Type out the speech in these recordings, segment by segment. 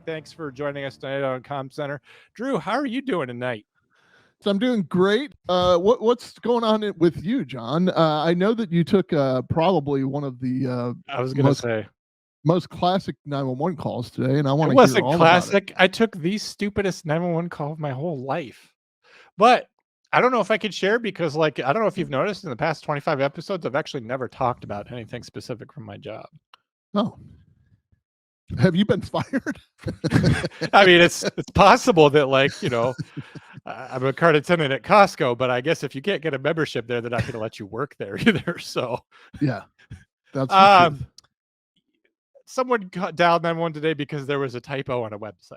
Thanks for joining us tonight on Com Center. Drew, how are you doing tonight? So I'm doing great. What's going on with you, John? I know that you took probably one of the I was going to most say, most classic 911 calls today, and I it want to hear wasn't all about it. classic. I took the stupidest 911 call of my whole life. But I don't know if I could share because, like, I don't know if you've noticed in the past 25 episodes, I've actually never talked about anything specific from my job. Oh, have you been fired? I mean, it's possible that, like, I'm a cart attendant at Costco, but I guess if you can't get a membership there, they're not going to let you work there either. So, Yeah, that's the truth. someone dialed 911 today because there was a typo on a website.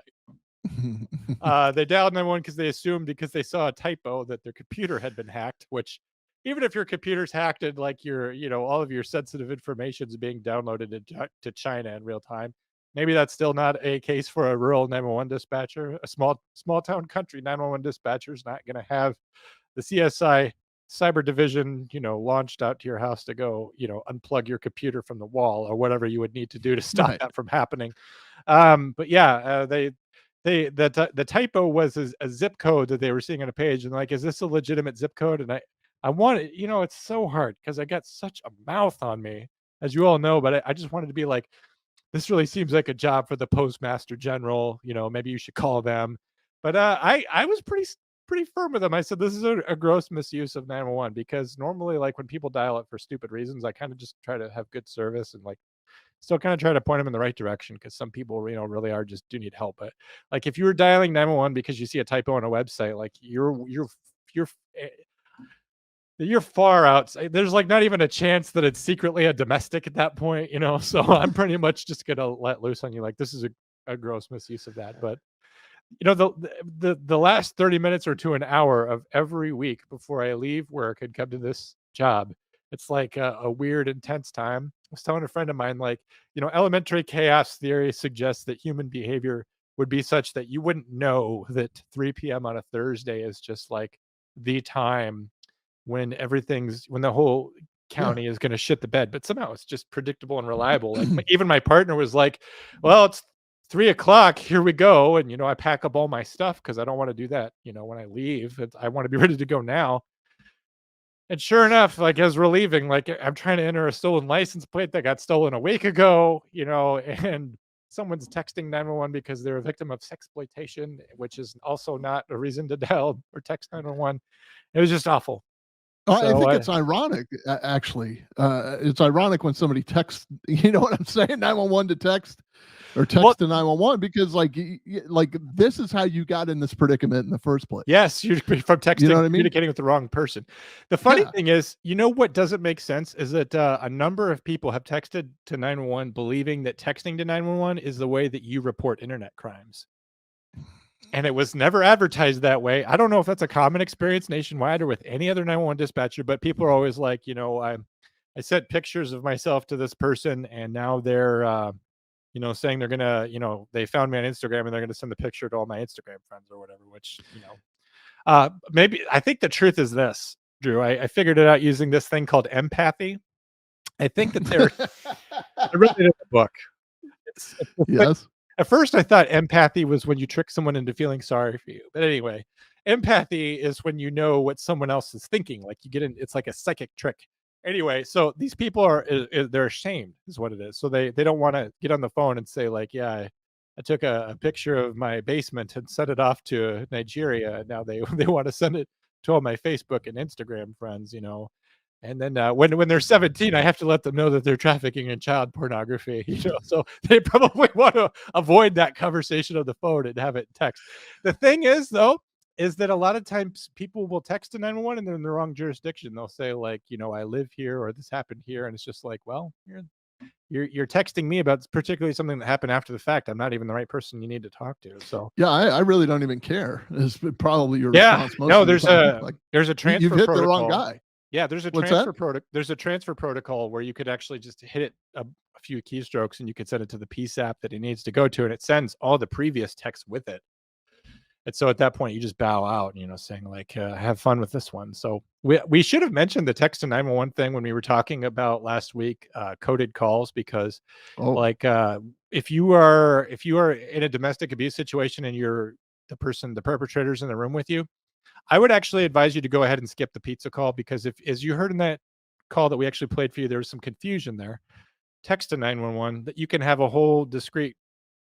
They dialed 911 because they assumed, because they saw a typo, that their computer had been hacked, which, even if your computer's hacked and like all of your sensitive information is being downloaded to China in real time, maybe that's still not a case for a rural 911 dispatcher. A small town country 911 dispatcher is not going to have the CSI cyber division, launched out to your house to go, unplug your computer from the wall or whatever you would need to do to stop Right. that from happening. But yeah, the typo was a zip code that they were seeing on a page, and like, is this a legitimate zip code? And I wanted, it's so hard because I got such a mouth on me, as you all know, but I just wanted to be like, this really seems like a job for the postmaster general. Maybe you should call them. But I was pretty firm with them. I said, this is a gross misuse of 911, because normally, like, when people dial it for stupid reasons, I kind of just try to have good service and, like, still kind of try to point them in the right direction, because some people, really are just do need help. But like, if you were dialing 911 because you see a typo on a website, like, you're far out. There's like not even a chance that it's secretly a domestic at that point, So I'm pretty much just gonna let loose on you. Like, this is a gross misuse of that. But the last 30 minutes or to an hour of every week before I leave work and come to this job, it's like a weird, intense time. I was telling a friend of mine, like, elementary chaos theory suggests that human behavior would be such that you wouldn't know that 3 p.m. on a Thursday is just like the time when the whole Yeah. county is going to shit the bed, but somehow it's just predictable and reliable. Like, even my partner was like, well, it's 3 o'clock, here we go. And, I pack up all my stuff because I don't want to do that. When I leave, I want to be ready to go now. And sure enough, like, as we're leaving, like, I'm trying to enter a stolen license plate that got stolen a week ago, and someone's texting 911 because they're a victim of sexploitation, which is also not a reason to dial or text 911. It was just awful. I So think it's ironic, actually. It's ironic when somebody texts, you know what I'm saying? 911 to text, or text to 911, because like this is how you got in this predicament in the first place. yes, you're from texting, You know what I mean? communicating with the wrong person. The funny Yeah. thing is, what doesn't make sense is that a number of people have texted to 911 believing that texting to 911 is the way that you report internet crimes. And it was never advertised that way. I don't know if that's a common experience nationwide or with any other 911 dispatcher, but people are always like, I sent pictures of myself to this person, and now they're saying they're gonna, they found me on Instagram and they're gonna send the picture to all my Instagram friends or whatever, which, maybe I think the truth is this, Drew. I figured it out using this thing called empathy. I think that I read it in a book. It's Yes. at first I thought empathy was when you trick someone into feeling sorry for you. But anyway, empathy is when you know what someone else is thinking. Like, you get in, it's like a psychic trick. Anyway, so these people they're ashamed is what it is. So they don't want to get on the phone and say, like, yeah, I took a picture of my basement and sent it off to Nigeria. And now they they want to send it to all my Facebook and Instagram friends. And then when they're 17, I have to let them know that they're trafficking in child pornography. So they probably want to avoid that conversation on the phone and have it text. The thing is, though, is that a lot of times people will text to 911 and they're in the wrong jurisdiction. They'll say, like, I live here, or this happened here, and it's just like, well, you're texting me about particularly something that happened after the fact. I'm not even the right person you need to talk to. So Yeah, I really don't even care. It's probably your yeah, response most no, of the there's time. Like, a you've transfer hit protocol. the wrong guy. Yeah, What's that? there's a transfer protocol where you could actually just hit it a few keystrokes, and you could send it to the PSAP that it needs to go to, and it sends all the previous texts with it. And so at that point, you just bow out, saying like, have fun with this one. So we should have mentioned the text to 911 thing when we were talking about last week, coded calls, because like if you are in a domestic abuse situation and you're the perpetrator's in the room with you, I would actually advise you to go ahead and skip the pizza call, because if, as you heard in that call that we actually played for you, there was some confusion there. Text to 911, that you can have a whole discrete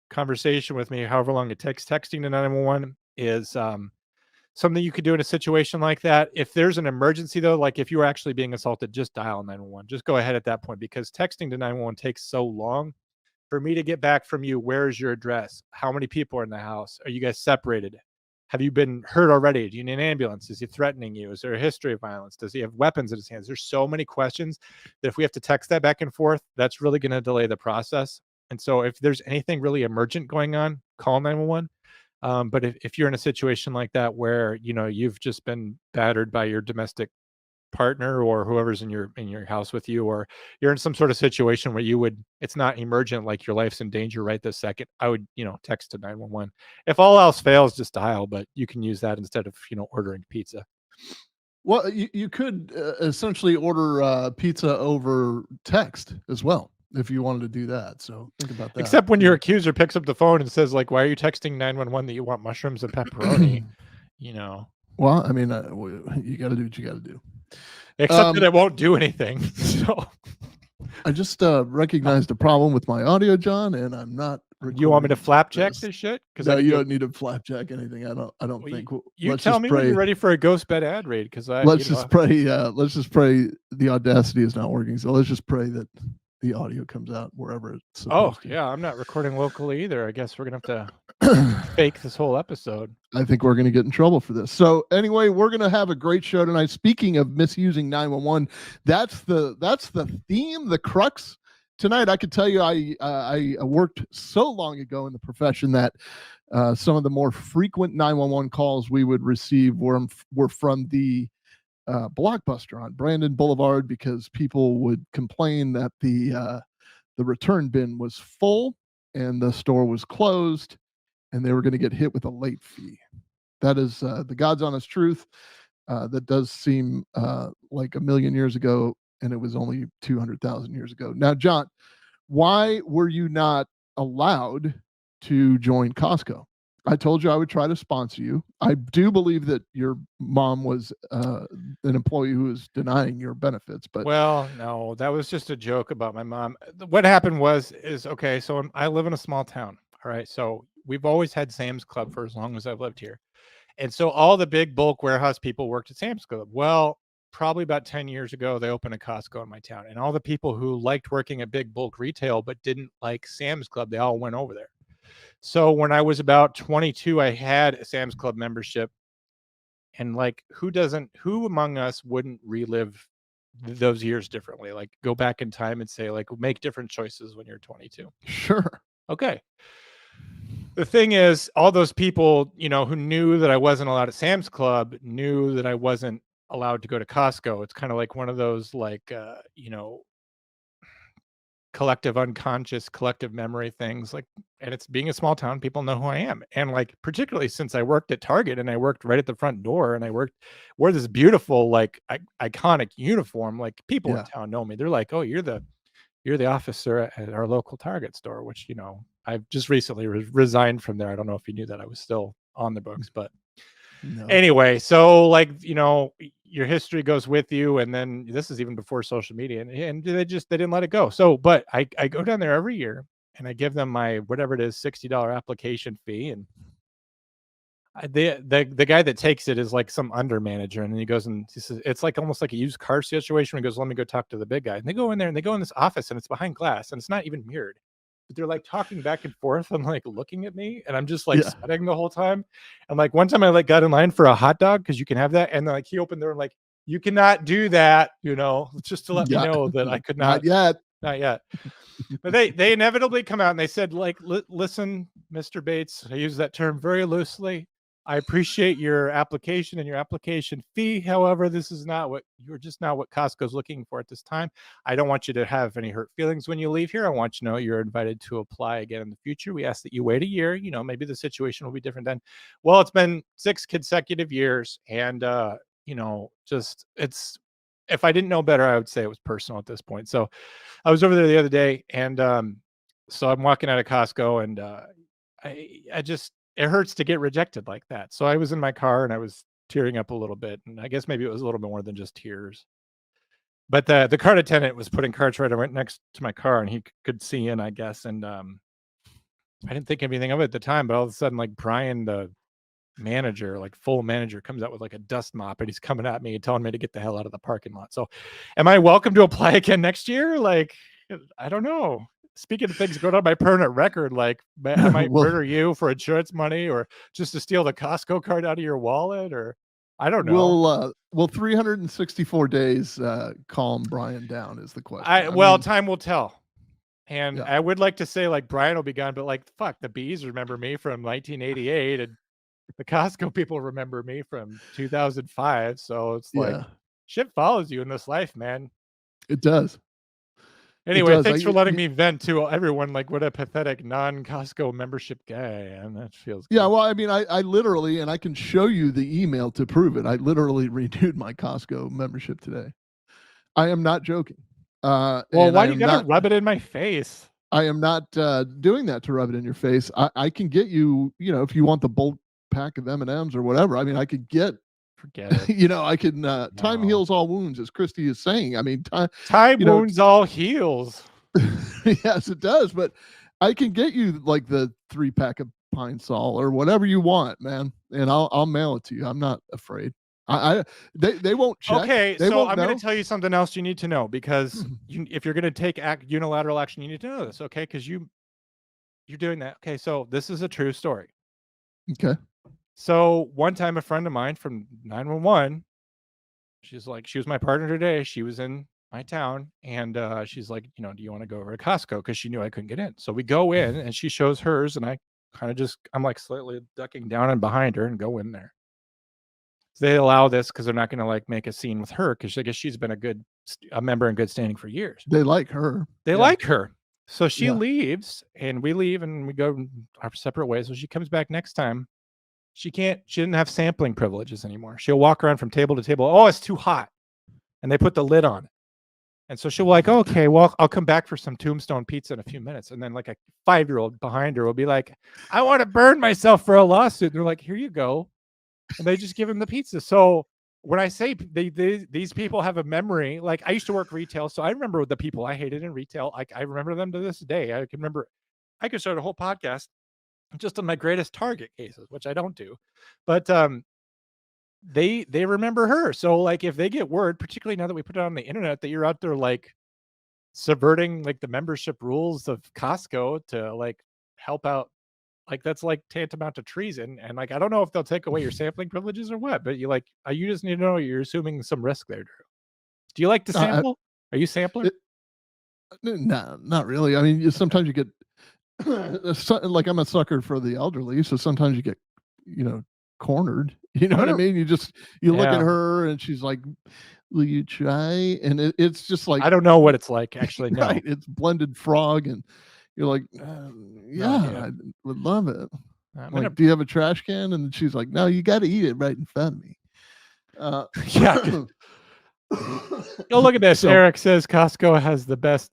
conversation with me, however long it takes. Texting to 911 is something you could do in a situation like that. If there's an emergency, though, like if you were actually being assaulted, just dial 911. Just go ahead at that point, because texting to 911 takes so long for me to get back from you. Where's your address? How many people are in the house? Are you guys separated? Have you been hurt already? Do you need an ambulance? Is he threatening you? Is there a history of violence? Does he have weapons in his hands? There's so many questions that if we have to text that back and forth, that's really going to delay the process. And so if there's anything really emergent going on, call 911. But if you're in a situation like that where, you've just been battered by your domestic partner or whoever's in your house with you, or you're in some sort of situation where it's not emergent, like your life's in danger right this second, I would, text to 911. If all else fails, just dial, but you can use that instead of, ordering pizza. Well, you could essentially order pizza over text as well, if you wanted to do that. So think about that. Except when your accuser picks up the phone and says, like, why are you texting 911 that you want mushrooms and pepperoni? Well, I mean, you got to do what you got to do. Except that it won't do anything. So I just recognized a problem with my audio, John, and I'm not. You want me to flapjack this shit? Because no, you don't need to flapjack anything. I don't think. You tell me when you're ready for a ghost bed ad read. Because let's just pray. Let's just pray. The Audacity is not working, so let's just pray that the audio comes out wherever it's supposed to. Yeah, I'm not recording locally either. I guess we're gonna have to fake this whole episode. I think we're gonna get in trouble for this. So anyway, we're gonna have a great show tonight. Speaking of misusing 911, that's the theme, the crux tonight. I could tell you, I worked so long ago in the profession that some of the more frequent 911 calls we would receive were from the Blockbuster on Brandon Boulevard, because people would complain that the return bin was full and the store was closed, and they were going to get hit with a late fee. That is the God's honest truth. That does seem like a million years ago, and it was only 200,000 years ago. Now, John, why were you not allowed to join Costco? I told you I would try to sponsor you. I do believe that your mom was an employee who was denying your benefits, but well, no, that was just a joke about my mom. What happened is okay. So I live in a small town. All right, so we've always had Sam's Club for as long as I've lived here, and so all the big bulk warehouse people worked at Sam's Club. Well, probably about 10 years ago, they opened a Costco in my town, and all the people who liked working at big bulk retail but didn't like Sam's Club, they all went over there. So when I was about 22, I had a Sam's Club membership, and like, who among us wouldn't relive those years differently? Like, go back in time and say, like, make different choices when you're 22. Sure. Okay. The thing is, all those people, who knew that I wasn't allowed at Sam's Club, knew that I wasn't allowed to go to Costco. It's kind of like one of those, like, collective unconscious, collective memory things, like, and it's being a small town, people know who I am. And like, particularly since I worked at Target and I worked right at the front door and I wore this beautiful, like, iconic uniform, like, people in town know me. They're like, oh, you're the officer at our local Target store, which, I've just recently resigned from there. I don't know if you knew that I was still on the books, but no. Anyway, so like, your history goes with you, and then this is even before social media, and they didn't let it go. So, but I go down there every year and I give them my whatever it is $60 application fee, and the guy that takes it is like some under manager, and he goes and he says, it's like almost like a used car situation. He goes, let me go talk to the big guy, and they go in there and they go in this office, and it's behind glass and it's not even mirrored. But they're like talking back and forth and like looking at me, and I'm just like sweating the whole time. And like one time I like got in line for a hot dog because you can have that, and then like he opened the door and like, you cannot do that, just to let me know that I could not yet. Not yet. But they inevitably come out and they said, like, listen, Mr. Bates, I use that term very loosely. I appreciate your application and your application fee. However, this is not what you're just not what Costco's looking for at this time. I don't want you to have any hurt feelings when you leave here. I want you to know you're invited to apply again in the future. We ask that you wait a year. Maybe the situation will be different then. Well, it's been 6 consecutive years, and just it's if I didn't know better, I would say it was personal at this point. So I was over there the other day, and so I'm walking out of Costco, and I just it hurts to get rejected like that. So I was in my car and I was tearing up a little bit, and I guess maybe it was a little bit more than just tears. But the cart attendant was putting carts right next to my car, and he could see in, I guess. And I didn't think anything of it at the time, but all of a sudden, like Brian, the manager, like full manager, comes out with like a dust mop, and he's coming at me and telling me to get the hell out of the parking lot. So, am I welcome to apply again next year? Like, I don't know. Speaking of things going on my permanent record, like I might murder you for insurance money, or just to steal the Costco card out of your wallet, or I don't know. Will 364 days calm Brian down is the question. Time will tell. And I would like to say like Brian will be gone, but like fuck, the bees remember me from 1988, and the Costco people remember me from 2005. So it's like shit follows you in this life, man. It does. Anyway, thanks for letting me vent to everyone. Like, what a pathetic non-Costco membership guy, and that feels good. Yeah, well, I mean, I literally, and I can show you the email to prove it. I literally renewed my Costco membership today. I am not joking. Well, why do you gotta rub it in my face? I am not doing that to rub it in your face. I can get you, if you want the bulk pack of M&Ms or whatever. I mean, I could get. Forget it. I can. Time heals all wounds, as Christy is saying. I mean, time wounds all heals. Yes, it does. But I can get you like the 3-pack of Pine Sol or whatever you want, man, and I'll mail it to you. I'm not afraid. They won't check. Okay, so I'm going to tell you something else you need to know, because if you're going to take unilateral action, you need to know this, okay? Because you're doing that. Okay, so this is a true story. Okay. So one time, a friend of mine from 911, she was my partner today. She was in my town, and she's like, do you want to go over to Costco? Because she knew I couldn't get in. So we go in, and she shows hers, and I'm like slightly ducking down and behind her and go in there. So they allow this because they're not going to like make a scene with her, because I guess she's been a member in good standing for years. They like her. They like her. So she leaves, and we leave, and we go our separate ways. So she comes back next time. She didn't have sampling privileges anymore. She'll walk around from table to table. Oh, it's too hot. And they put the lid on it. And so she'll like, okay, well, I'll come back for some Tombstone pizza in a few minutes. And then like a 5-year-old behind her will be like, I want to burn myself for a lawsuit. And they're like, here you go. And they just give him the pizza. So when I say these people have a memory, like I used to work retail, so I remember the people I hated in retail. I remember them to this day. I could start a whole podcast just on my greatest Target cases, which I don't do, but they remember her. So like if they get word, particularly now that we put it on the internet, that you're out there like subverting like the membership rules of Costco to like help out, like that's like tantamount to treason. And like I don't know if they'll take away your sampling privileges or what, but you just need to know you're assuming some risk there, Drew. Do you like to sample? Are you a sampler? No, not really. I mean, sometimes you get like I'm a sucker for the elderly, so sometimes you get cornered, what I mean? You look at her and she's like, will you try? And it's just like, I don't know what it's like, actually. No. Right, it's blended frog, and you're like, I would love it. Do you have a trash can? And she's like, no, you got to eat it right in front of me. Oh, look at this. Eric says Costco has the best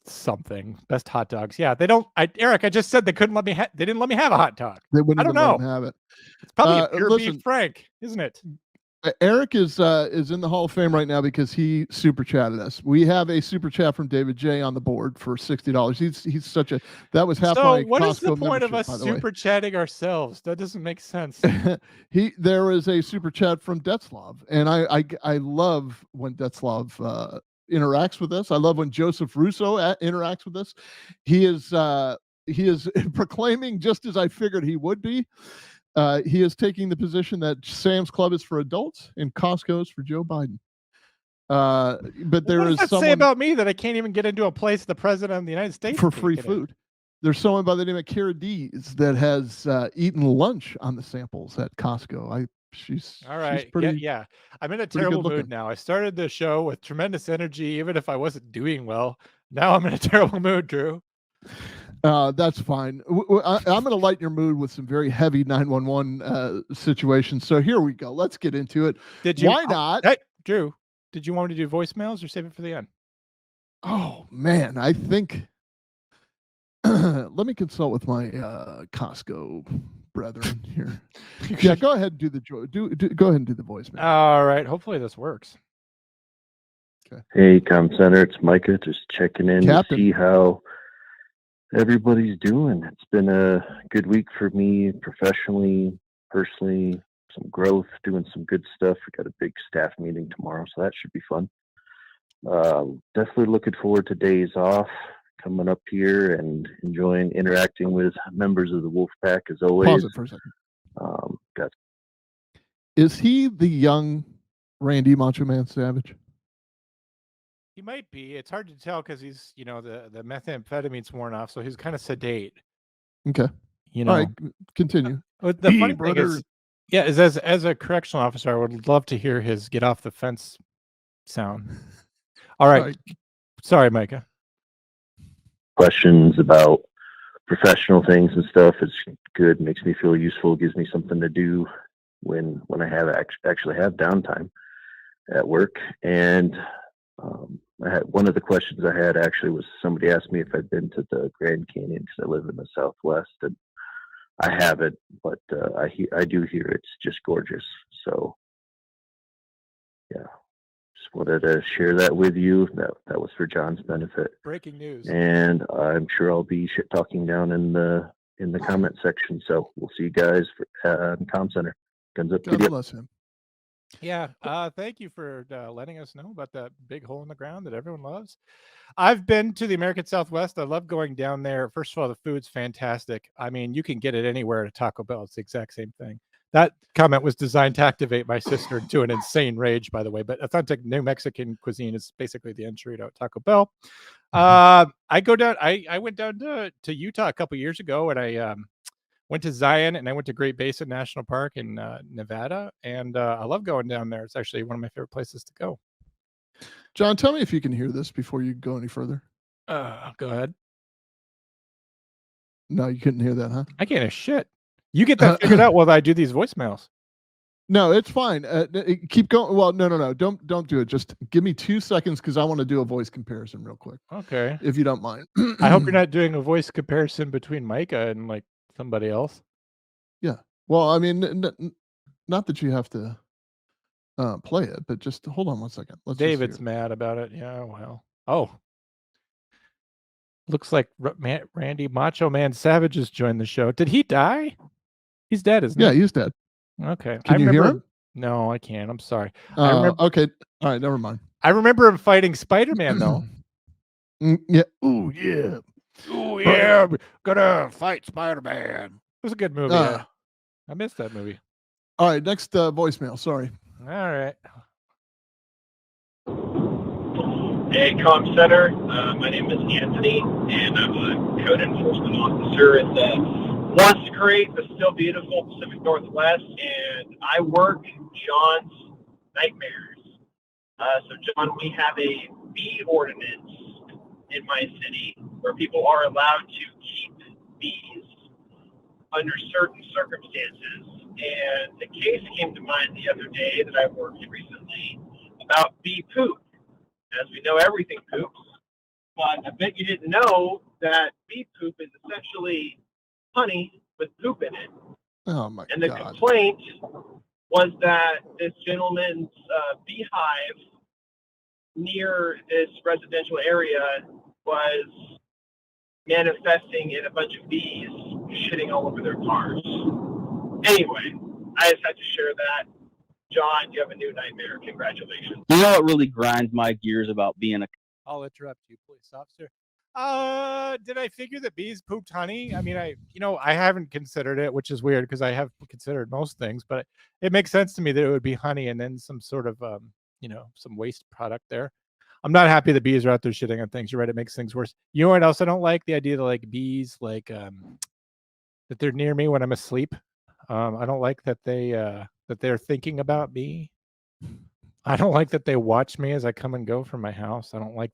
hot dogs. Yeah, they don't. Eric, I just said they couldn't let me. They didn't let me have a hot dog. They wouldn't. I don't know. Have it. It's probably a pure beef Frank, isn't it? Eric is in the Hall of Fame right now because he super chatted us. We have a super chat from David J on the board for $60. He's such a that was half my Costco membership. So what is the point of us super chatting ourselves? That doesn't make sense. There is a super chat from Detzlav, and I love when Detzlav interacts with us. I love when Joseph Russo interacts with us. He is proclaiming, just as I figured he would be. He is taking the position that Sam's Club is for adults and Costco is for Joe Biden. But there is someone say about me that I can't even get into a place the president of the United States for free food. There's someone by the name of Kara Dees that has eaten lunch on the samples at Costco. She's All right. she's pretty Yeah. I'm in a pretty good terrible mood looking. now. I started the show with tremendous energy, even if I wasn't doing well. Now I'm in a terrible mood, Drew. That's fine. I'm going to lighten your mood with some very heavy 911 situations. So here we go. Let's get into it. Why not? Hey, Drew, did you want me to do voicemails or save it for the end? Oh man, I think. Let me consult with my Costco brethren here. Yeah, go ahead and do the go ahead and do the voicemail. All right. Hopefully this works. Okay. Hey, Com Center, it's Micah. Just checking in Captain. to see how everybody's doing. It's been a good week for me professionally, personally, some growth, doing some good stuff. We got a big staff meeting tomorrow, so that should be fun. Definitely looking forward to days off, coming up here and enjoying interacting with members of the Wolf Pack as always. Pause it for a second. Is he the young Randy Macho Man Savage? He might be. It's hard to tell because he's, the methamphetamine's worn off, so he's kind of sedate. Okay. All right, continue. But the funny thing is, as a correctional officer, I would love to hear his get off the fence sound. All right. Sorry, Micah. Questions about professional things and stuff is good. Makes me feel useful. Gives me something to do when I have actually have downtime at work. And I had one of the questions I had actually was somebody asked me if I'd been to the Grand Canyon because I live in the Southwest, and I haven't, but I do hear it's just gorgeous. So yeah, just wanted to share that with you. That was for John's benefit. Breaking news. And I'm sure I'll be shit talking down in the comment section. So we'll see you guys in Com Center. Guns up. God bless him. Yeah. Thank you for letting us know about that big hole in the ground that everyone loves. I've been to the American Southwest. I love going down there. First of all, the food's fantastic. I mean, you can get it anywhere at a Taco Bell. It's the exact same thing. That comment was designed to activate my sister into an insane rage, by the way. But authentic New Mexican cuisine is basically the enchilada at Taco Bell. I went down to Utah a couple years ago, and I went to Zion, and I went to Great Basin National Park in Nevada, and I love going down there. It's actually one of my favorite places to go. John, tell me if you can hear this before you go any further. Go ahead. No, you couldn't hear that, huh? I can't hear shit. You get that figured out while I do these voicemails. No, it's fine. Keep going. Well, no. Don't do it. Just give me 2 seconds because I want to do a voice comparison real quick. Okay. If you don't mind. I hope you're not doing a voice comparison between Micah and like somebody else. Yeah. Well, I mean, not that you have to play it, but just hold on 1 second. David's mad about it. Yeah, well. Oh. Looks like Randy Macho Man Savage has joined the show. Did he die? He's dead, isn't he? Yeah, he's dead. Okay. Can you hear him? No, I can't. I'm sorry. Okay. All right, never mind. I remember him fighting Spider-Man, though. Yeah. Oh, yeah. Oh, yeah. Gonna fight Spider-Man. It was a good movie. I missed that movie. All right, next voicemail. Sorry. All right. Hey, Com Center. My name is Anthony, and I'm a code enforcement officer at the once great but still beautiful Pacific Northwest, and I work John's nightmares. So, John, we have a bee ordinance in my city where people are allowed to keep bees under certain circumstances. And the case came to mind the other day that I worked recently about bee poop. As we know, everything poops, but I bet you didn't know that bee poop is essentially honey with poop in it. Oh my God. And the complaint was that this gentleman's beehive near this residential area was manifesting in a bunch of bees shitting all over their cars. Anyway, I just had to share that. John, you have a new nightmare. Congratulations. You know what really grinds my gears about being a... I'll interrupt you, police officer. Did I figure that bees pooped honey? I mean, I haven't considered it, which is weird because I have considered most things, but it makes sense to me that it would be honey and then some sort of, some waste product there. I'm not happy that bees are out there shitting on things. You're right, it makes things worse. You know what else I don't like? The idea that like bees like that they're near me when I'm asleep. I don't like that they're thinking about me. I don't like that they watch me as I come and go from my house. I don't like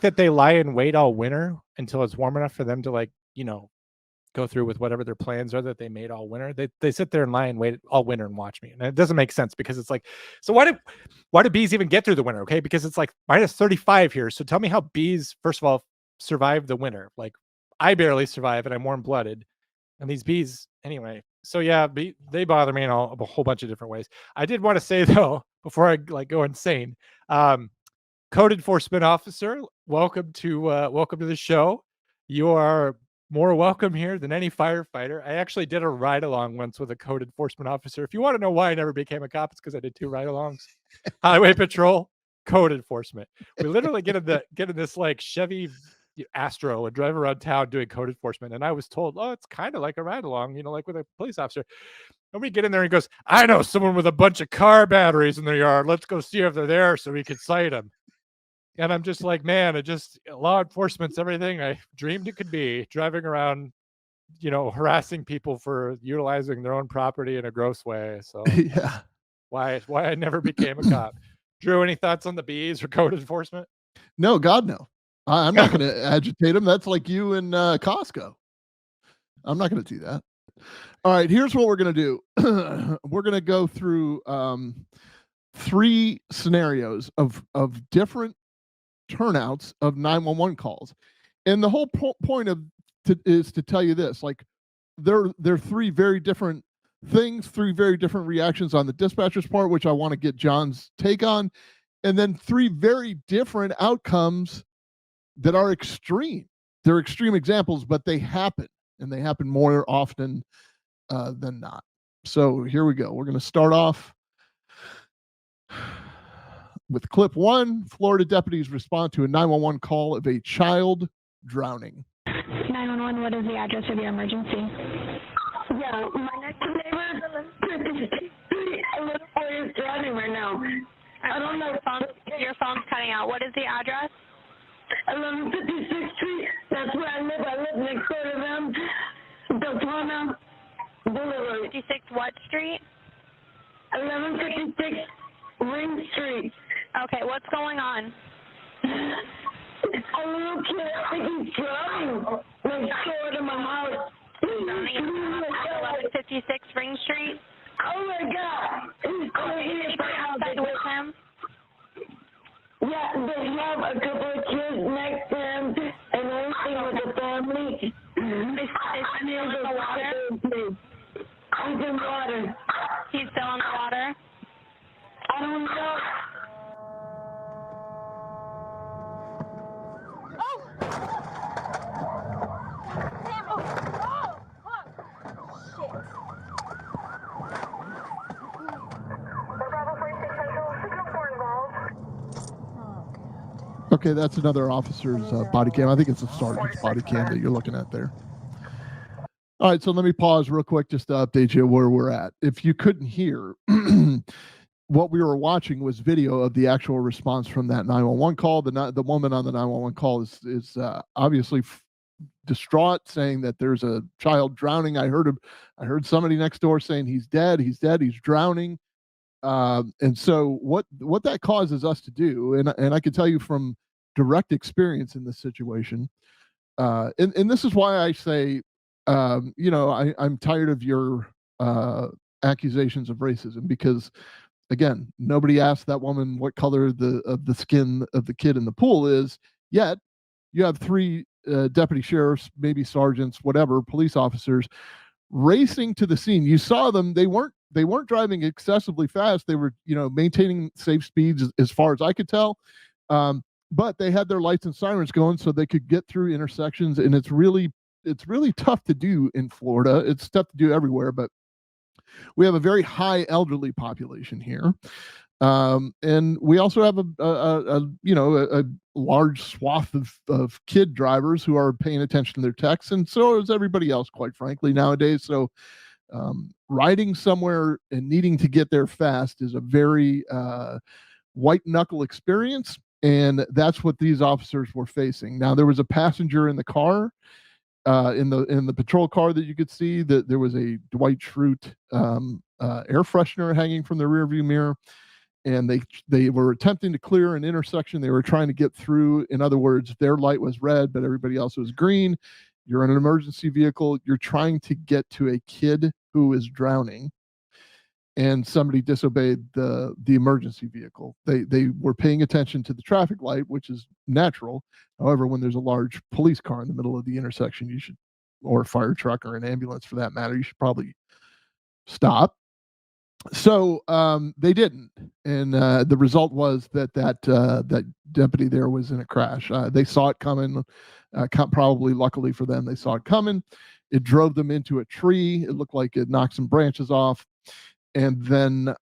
that they lie in wait all winter until it's warm enough for them to like, go through with whatever their plans are that they made all winter. They sit there and lie and wait all winter and watch me. And it doesn't make sense because it's like, so why do bees even get through the winter? Okay. Because it's like minus 35 here. So tell me how bees, first of all, survive the winter. Like I barely survive and I'm warm blooded. And these bees, anyway. So yeah, they bother me in a whole bunch of different ways. I did want to say though, before I like go insane, code enforcement officer, welcome to the show. You are more welcome here than any firefighter. I actually did a ride along once with a code enforcement officer. If you want to know why I never became a cop, it's because I did 2 ride alongs. Highway patrol, code enforcement. We literally get in this like Chevy Astro and drive around town doing code enforcement. And I was told, oh, it's kind of like a ride along, like with a police officer. And we get in there and he goes, I know someone with a bunch of car batteries in their yard. Let's go see if they're there so we can cite them. And I'm just like, man, law enforcement's everything I dreamed it could be, driving around, harassing people for utilizing their own property in a gross way. So yeah, why I never became a cop. Drew, any thoughts on the bees or code enforcement? No, God, no. I'm not going to agitate them. That's like you in Costco. I'm not going to do that. All right, here's what we're going to do. We're going to go through 3 scenarios of different turnouts of 911 calls, and the whole point is to tell you this: like, they're 3 very different things, 3 very different reactions on the dispatcher's part, which I want to get John's take on, and then 3 very different outcomes that are extreme. They're extreme examples, but they happen, and they happen more often than not. So here we go. We're going to start off with clip 1. Florida deputies respond to a 911 call of a child drowning. 911, what is the address of your emergency? Yeah, my next neighbor, a little boy is drowning right now. I don't know. Your phone's cutting out. What is the address? 1156th Street. That's where I live. I live next door to them. Deltona Boulevard. 56 what street? 1156 Ring Street. Okay, what's going on? A little kid, I think he's drowning next door to my house. Drowning at 1156 Ring Street? Oh my God. He's Anybody outside with him? Yeah, they have a couple of kids next to him and everything with the family. Is he still in the water? He's in water. He's still in the water? I don't know. Okay, that's another officer's body cam. I think it's a sergeant's body cam that you're looking at there. All right, so let me pause real quick just to update you where we're at. If you couldn't hear, what we were watching was video of the actual response from that 911 call. The woman on the 911 call is obviously distraught, saying that there's a child drowning. I heard somebody next door saying he's dead, he's drowning. And so what that causes us to do, and I can tell you from direct experience in this situation, and this is why I say, I'm tired of your accusations of racism, because again, nobody asked that woman what color of the skin of the kid in the pool is, yet you have 3 deputy sheriffs, maybe sergeants, whatever, police officers racing to the scene. You saw them. They weren't driving excessively fast. They were, maintaining safe speeds as far as I could tell. But they had their lights and sirens going so they could get through intersections. And it's really tough to do in Florida. It's tough to do everywhere, but we have a very high elderly population here. And we also have a large swath of kid drivers who are paying attention to their texts, and so is everybody else, quite frankly, nowadays. So riding somewhere and needing to get there fast is a very white knuckle experience. And that's what these officers were facing. Now, there was a passenger in the car, in the patrol car, that you could see that there was a Dwight Schrute air freshener hanging from the rearview mirror, and they were attempting to clear an intersection. They were trying to get through. In other words, their light was red, but everybody else was green. You're in an emergency vehicle. You're trying to get to a kid who is drowning, and somebody disobeyed the emergency vehicle. They were paying attention to the traffic light, which is natural. However, when there's a large police car in the middle of the intersection, you should, or a fire truck or an ambulance for that matter, you should probably stop. So they didn't, and the result was that deputy there was in a crash. They saw it coming. Probably, luckily for them, they saw it coming. It drove them into a tree. It looked like it knocked some branches off. And then,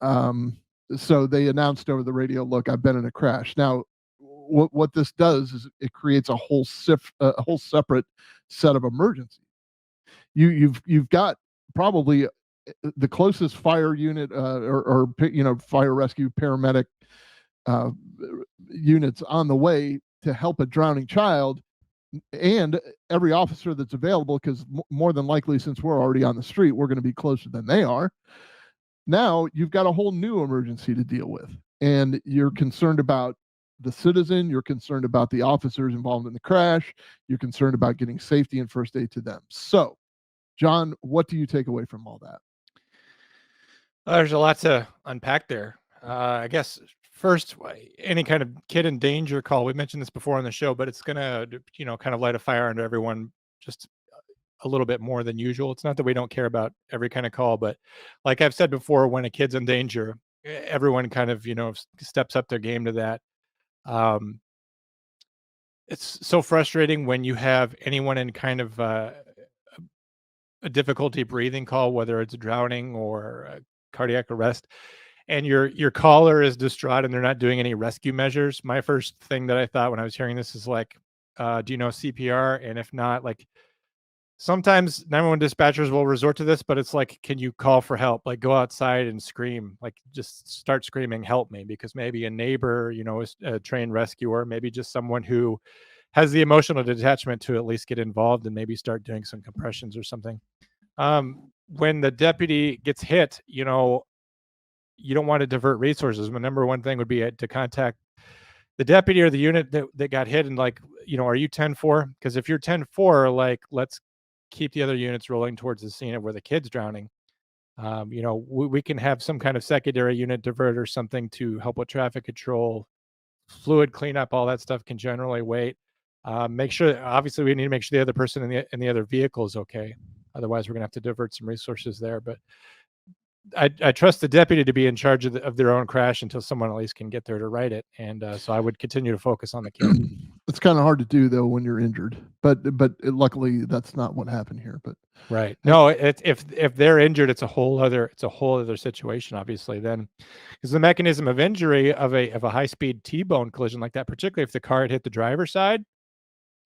so they announced over the radio, "Look, I've been in a crash." Now, what this does is it creates a whole separate set of emergencies. You've got probably the closest fire unit or fire rescue paramedic units on the way to help a drowning child, and every officer that's available, because more than likely, since we're already on the street, we're going to be closer than they are. Now you've got a whole new emergency to deal with, and you're concerned about the citizen, you're concerned about the officers involved in the crash, you're concerned about getting safety and first aid to them. So, John, what do you take away from all that? There's a lot to unpack there. I guess first, any kind of kid in danger call, we mentioned this before on the show, but it's going to, kind of light a fire under everyone just a little bit more than usual. It's not that we don't care about every kind of call, but like I've said before, when a kid's in danger, everyone kind of, steps up their game to that. It's so frustrating when you have anyone in kind of a difficulty breathing call, whether it's drowning or cardiac arrest, and your caller is distraught and they're not doing any rescue measures. My first thing that I thought when I was hearing this is like, do you know CPR? And if not, like, sometimes 911 dispatchers will resort to this, but it's like, can you call for help? Like, go outside and scream, like just start screaming, "Help me," because maybe a neighbor, is a trained rescuer, maybe just someone who has the emotional detachment to at least get involved and maybe start doing some compressions or something. When the deputy gets hit, you don't want to divert resources. My number one thing would be to contact the deputy or the unit that got hit, and like, are you 10-4? Because if you're 10-4, like, let's keep the other units rolling towards the scene of where the kid's drowning. We can have some kind of secondary unit divert or something to help with traffic control, fluid cleanup, all that stuff can generally wait. Make sure, obviously, we need to make sure the other person in the other vehicle is okay. Otherwise, we're going to have to divert some resources there. But I trust the deputy to be in charge of their own crash until someone at least can get there to right it. And so I would continue to focus on the kid. It's kind of hard to do though when you're injured, but luckily that's not what happened here. But right, no, if they're injured, it's a whole other situation, obviously. Then, because the mechanism of injury of a high speed T-bone collision like that, particularly if the car had hit the driver's side,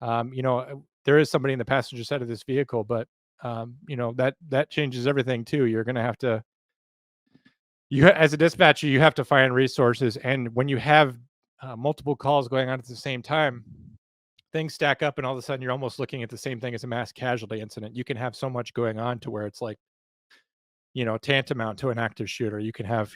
there is somebody in the passenger side of this vehicle, but that changes everything too. You're going to have to. As a dispatcher, you have to find resources, and when you have multiple calls going on at the same time, things stack up, and all of a sudden you're almost looking at the same thing as a mass casualty incident. You can have so much going on to where it's like, tantamount to an active shooter. You can have,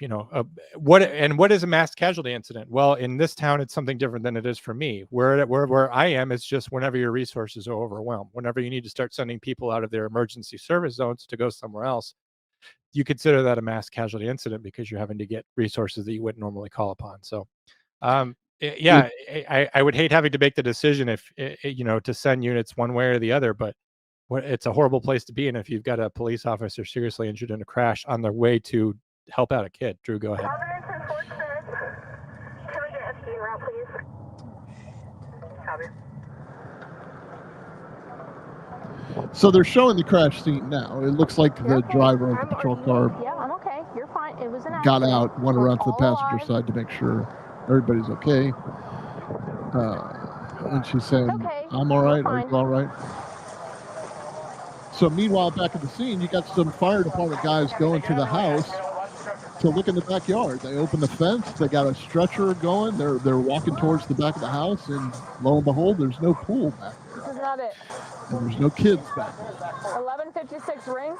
what is a mass casualty incident? Well, in this town, it's something different than it is for me. Where I am, it's just whenever your resources are overwhelmed, whenever you need to start sending people out of their emergency service zones to go somewhere else, you consider that a mass casualty incident because you're having to get resources that you wouldn't normally call upon. So, I would hate having to make the decision if, to send units one way or the other, but it's a horrible place to be in if you've got a police officer seriously injured in a crash on their way to help out a kid. Drew, go ahead. So they're showing the crash scene now. It looks like the driver of the patrol car I'm okay. You're fine. It was an got accident. out, went around to the passenger side to make sure everybody's okay. And she's saying, Okay, "I'm all right. we're Are you fine." all right?" So meanwhile, back at the scene, you got some fire department guys going to the house to look in the backyard. They open the fence. They got a stretcher going. They're walking towards the back of the house, and lo and behold, there's no pool back there. This is not it. And there's no kids back there. 1156 ring.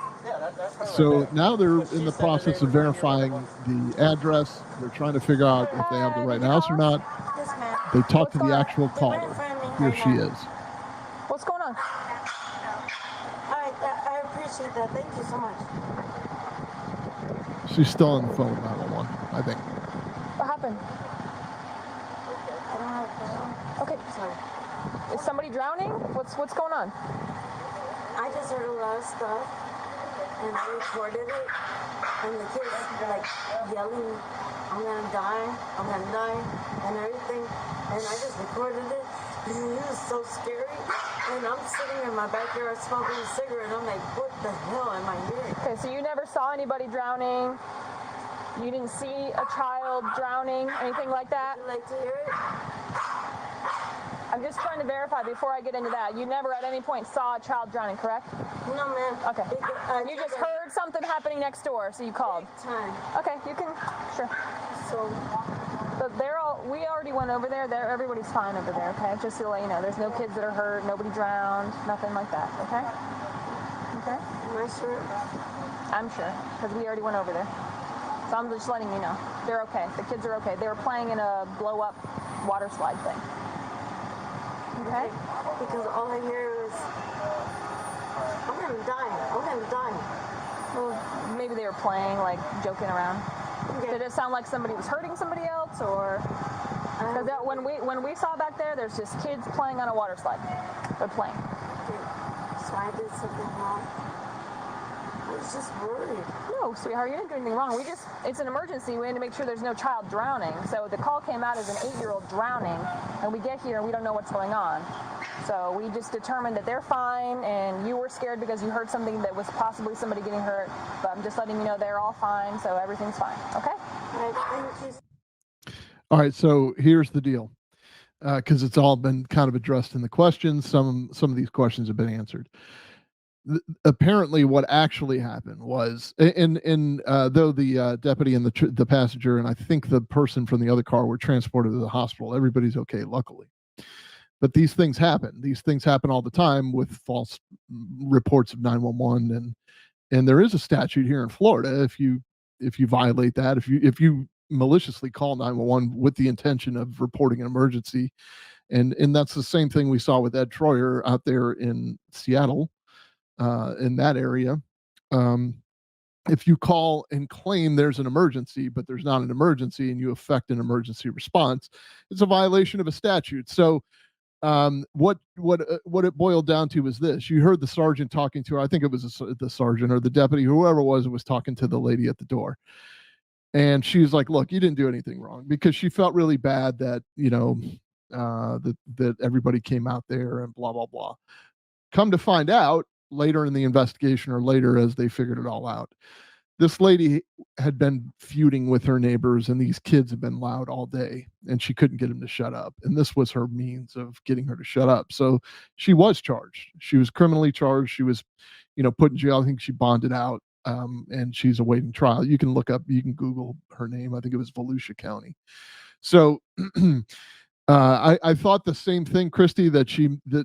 So now they're in the process of verifying the address. They're trying to figure out if they have the right house or not. Yes, ma'am. They talk to the actual caller. Here she is. What's going on? I appreciate that. Thank you so much. She's still on the phone with 911, I think. What happened? I don't have a phone. Okay. Sorry. Is somebody drowning? What's going on? I just heard a lot of stuff, and I recorded it, and the kids were like yelling, "I'm gonna die, I'm gonna die," and everything, and I just recorded it, and it was so scary, and I'm sitting in my backyard smoking a cigarette, and I'm like, what the hell am I hearing? Okay, so you never saw anybody drowning. You didn't see a child drowning, anything like that? Would you like to hear it? I'm just trying to verify before I get into that. You never at any point saw a child drowning, correct? No, ma'am. Okay. You just heard something happening next door, so you called. Time. Okay, you can, sure. So, But we already went over there. Everybody's fine over there, okay? Just to let you know, there's no kids that are hurt, nobody drowned, nothing like that, okay? Okay? am I sure? I'm sure, because we already went over there. So I'm just letting you know. They're okay. The kids are okay. They were playing in a blow-up water slide thing. Okay? Because all I hear is, I'm gonna die. I'm gonna die. Well, maybe they were playing, like, joking around. Okay. Did it sound like somebody was hurting somebody else, or? Because when we saw back there, there's just kids playing on a water slide. They're playing. So I did something wrong. I was just worried. No, sweetheart, you didn't do anything wrong. It's an emergency. We had to make sure there's no child drowning. So the call came out as an 8-year-old drowning, and we get here and we don't know what's going on. So we just determined that they're fine, and you were scared because you heard something that was possibly somebody getting hurt. But I'm just letting you know they're all fine, so everything's fine. Okay? All right, thank you. All right, so here's the deal, because it's all been kind of addressed in the questions. Some of these questions have been answered. Apparently, what actually happened was, though the deputy and the passenger and I think the person from the other car were transported to the hospital, everybody's okay, luckily. But these things happen. These things happen all the time with false reports of 911, and there is a statute here in Florida. If you violate that, if you maliciously call 911 with the intention of reporting an emergency, and that's the same thing we saw with Ed Troyer out there in Seattle, in that area. If you call and claim there's an emergency, but there's not an emergency, and you affect an emergency response, it's a violation of a statute. So what it boiled down to was this: you heard the sergeant talking to her. I think it was the sergeant or the deputy, whoever it was talking to the lady at the door. And she's like, look, you didn't do anything wrong, because she felt really bad that, that everybody came out there and blah, blah, blah. Come to find out later in the investigation, or later as they figured it all out, this lady had been feuding with her neighbors, and these kids had been loud all day, and she couldn't get them to shut up. And this was her means of getting her to shut up. So she was charged. She was criminally charged. She was, put in jail. I think she bonded out, and she's awaiting trial. You can Google her name. I think it was Volusia County. So I thought the same thing, Christy, that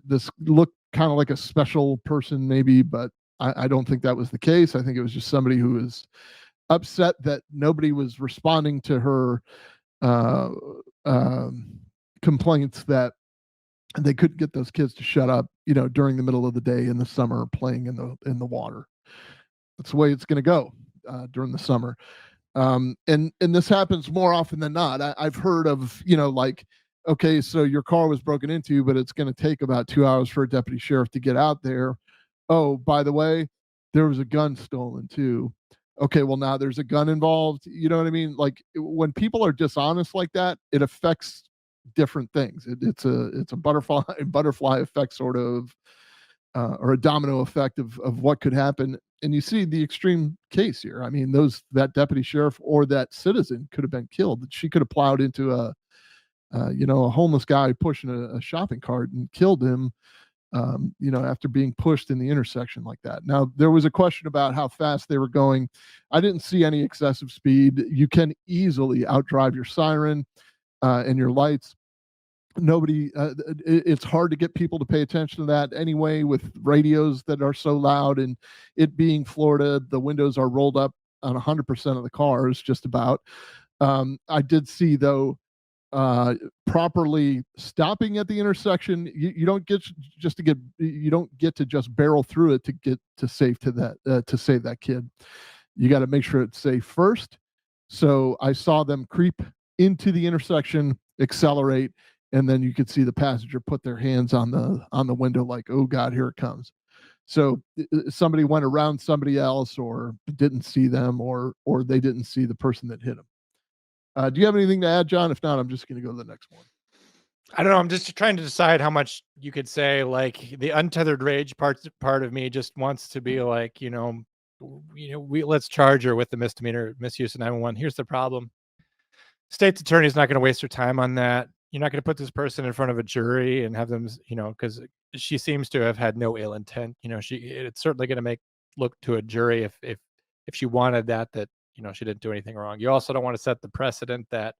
this looked kind of like a special person maybe, but I don't think that was the case. I think it was just somebody who was upset that nobody was responding to her complaints that they couldn't get those kids to shut up, during the middle of the day in the summer playing in the water. That's the way it's going to go during the summer. And this happens more often than not. I've heard of, okay, so your car was broken into, but it's going to take about 2 hours for a deputy sheriff to get out there. Oh, by the way, there was a gun stolen too. Okay, well, now there's a gun involved. You know what I mean? Like, when people are dishonest like that, it affects different things. It's a butterfly effect sort of, or a domino effect of what could happen. And you see the extreme case here. I mean, that deputy sheriff or that citizen could have been killed. She could have plowed into a homeless guy pushing a shopping cart and killed him after being pushed in the intersection like that. Now, there was a question about how fast they were going. I didn't see any excessive speed. You can easily outdrive your siren and your lights. It's hard to get people to pay attention to that anyway, with radios that are so loud, and it being Florida, the windows are rolled up on 100% of the cars, just about. I did see, though, properly stopping at the intersection. You don't get to just barrel through it to get to save that kid. You got to make sure it's safe first. So I saw them creep into the intersection, accelerate, and then you could see the passenger put their hands on the window like, oh God, here it comes. So somebody went around somebody else, or didn't see them, or they didn't see the person that hit them. Do you have anything to add, John? If not, I'm just going to go to the next one. I don't know. I'm just trying to decide how much you could say. Like, the untethered rage part of me just wants to be like, let's charge her with the misdemeanor misuse of 911. Here's the problem. State's attorney's not going to waste her time on that. You're not going to put this person in front of a jury and have them, because she seems to have had no ill intent. It's certainly going to look to a jury if she wanted that she didn't do anything wrong. You also don't want to set the precedent that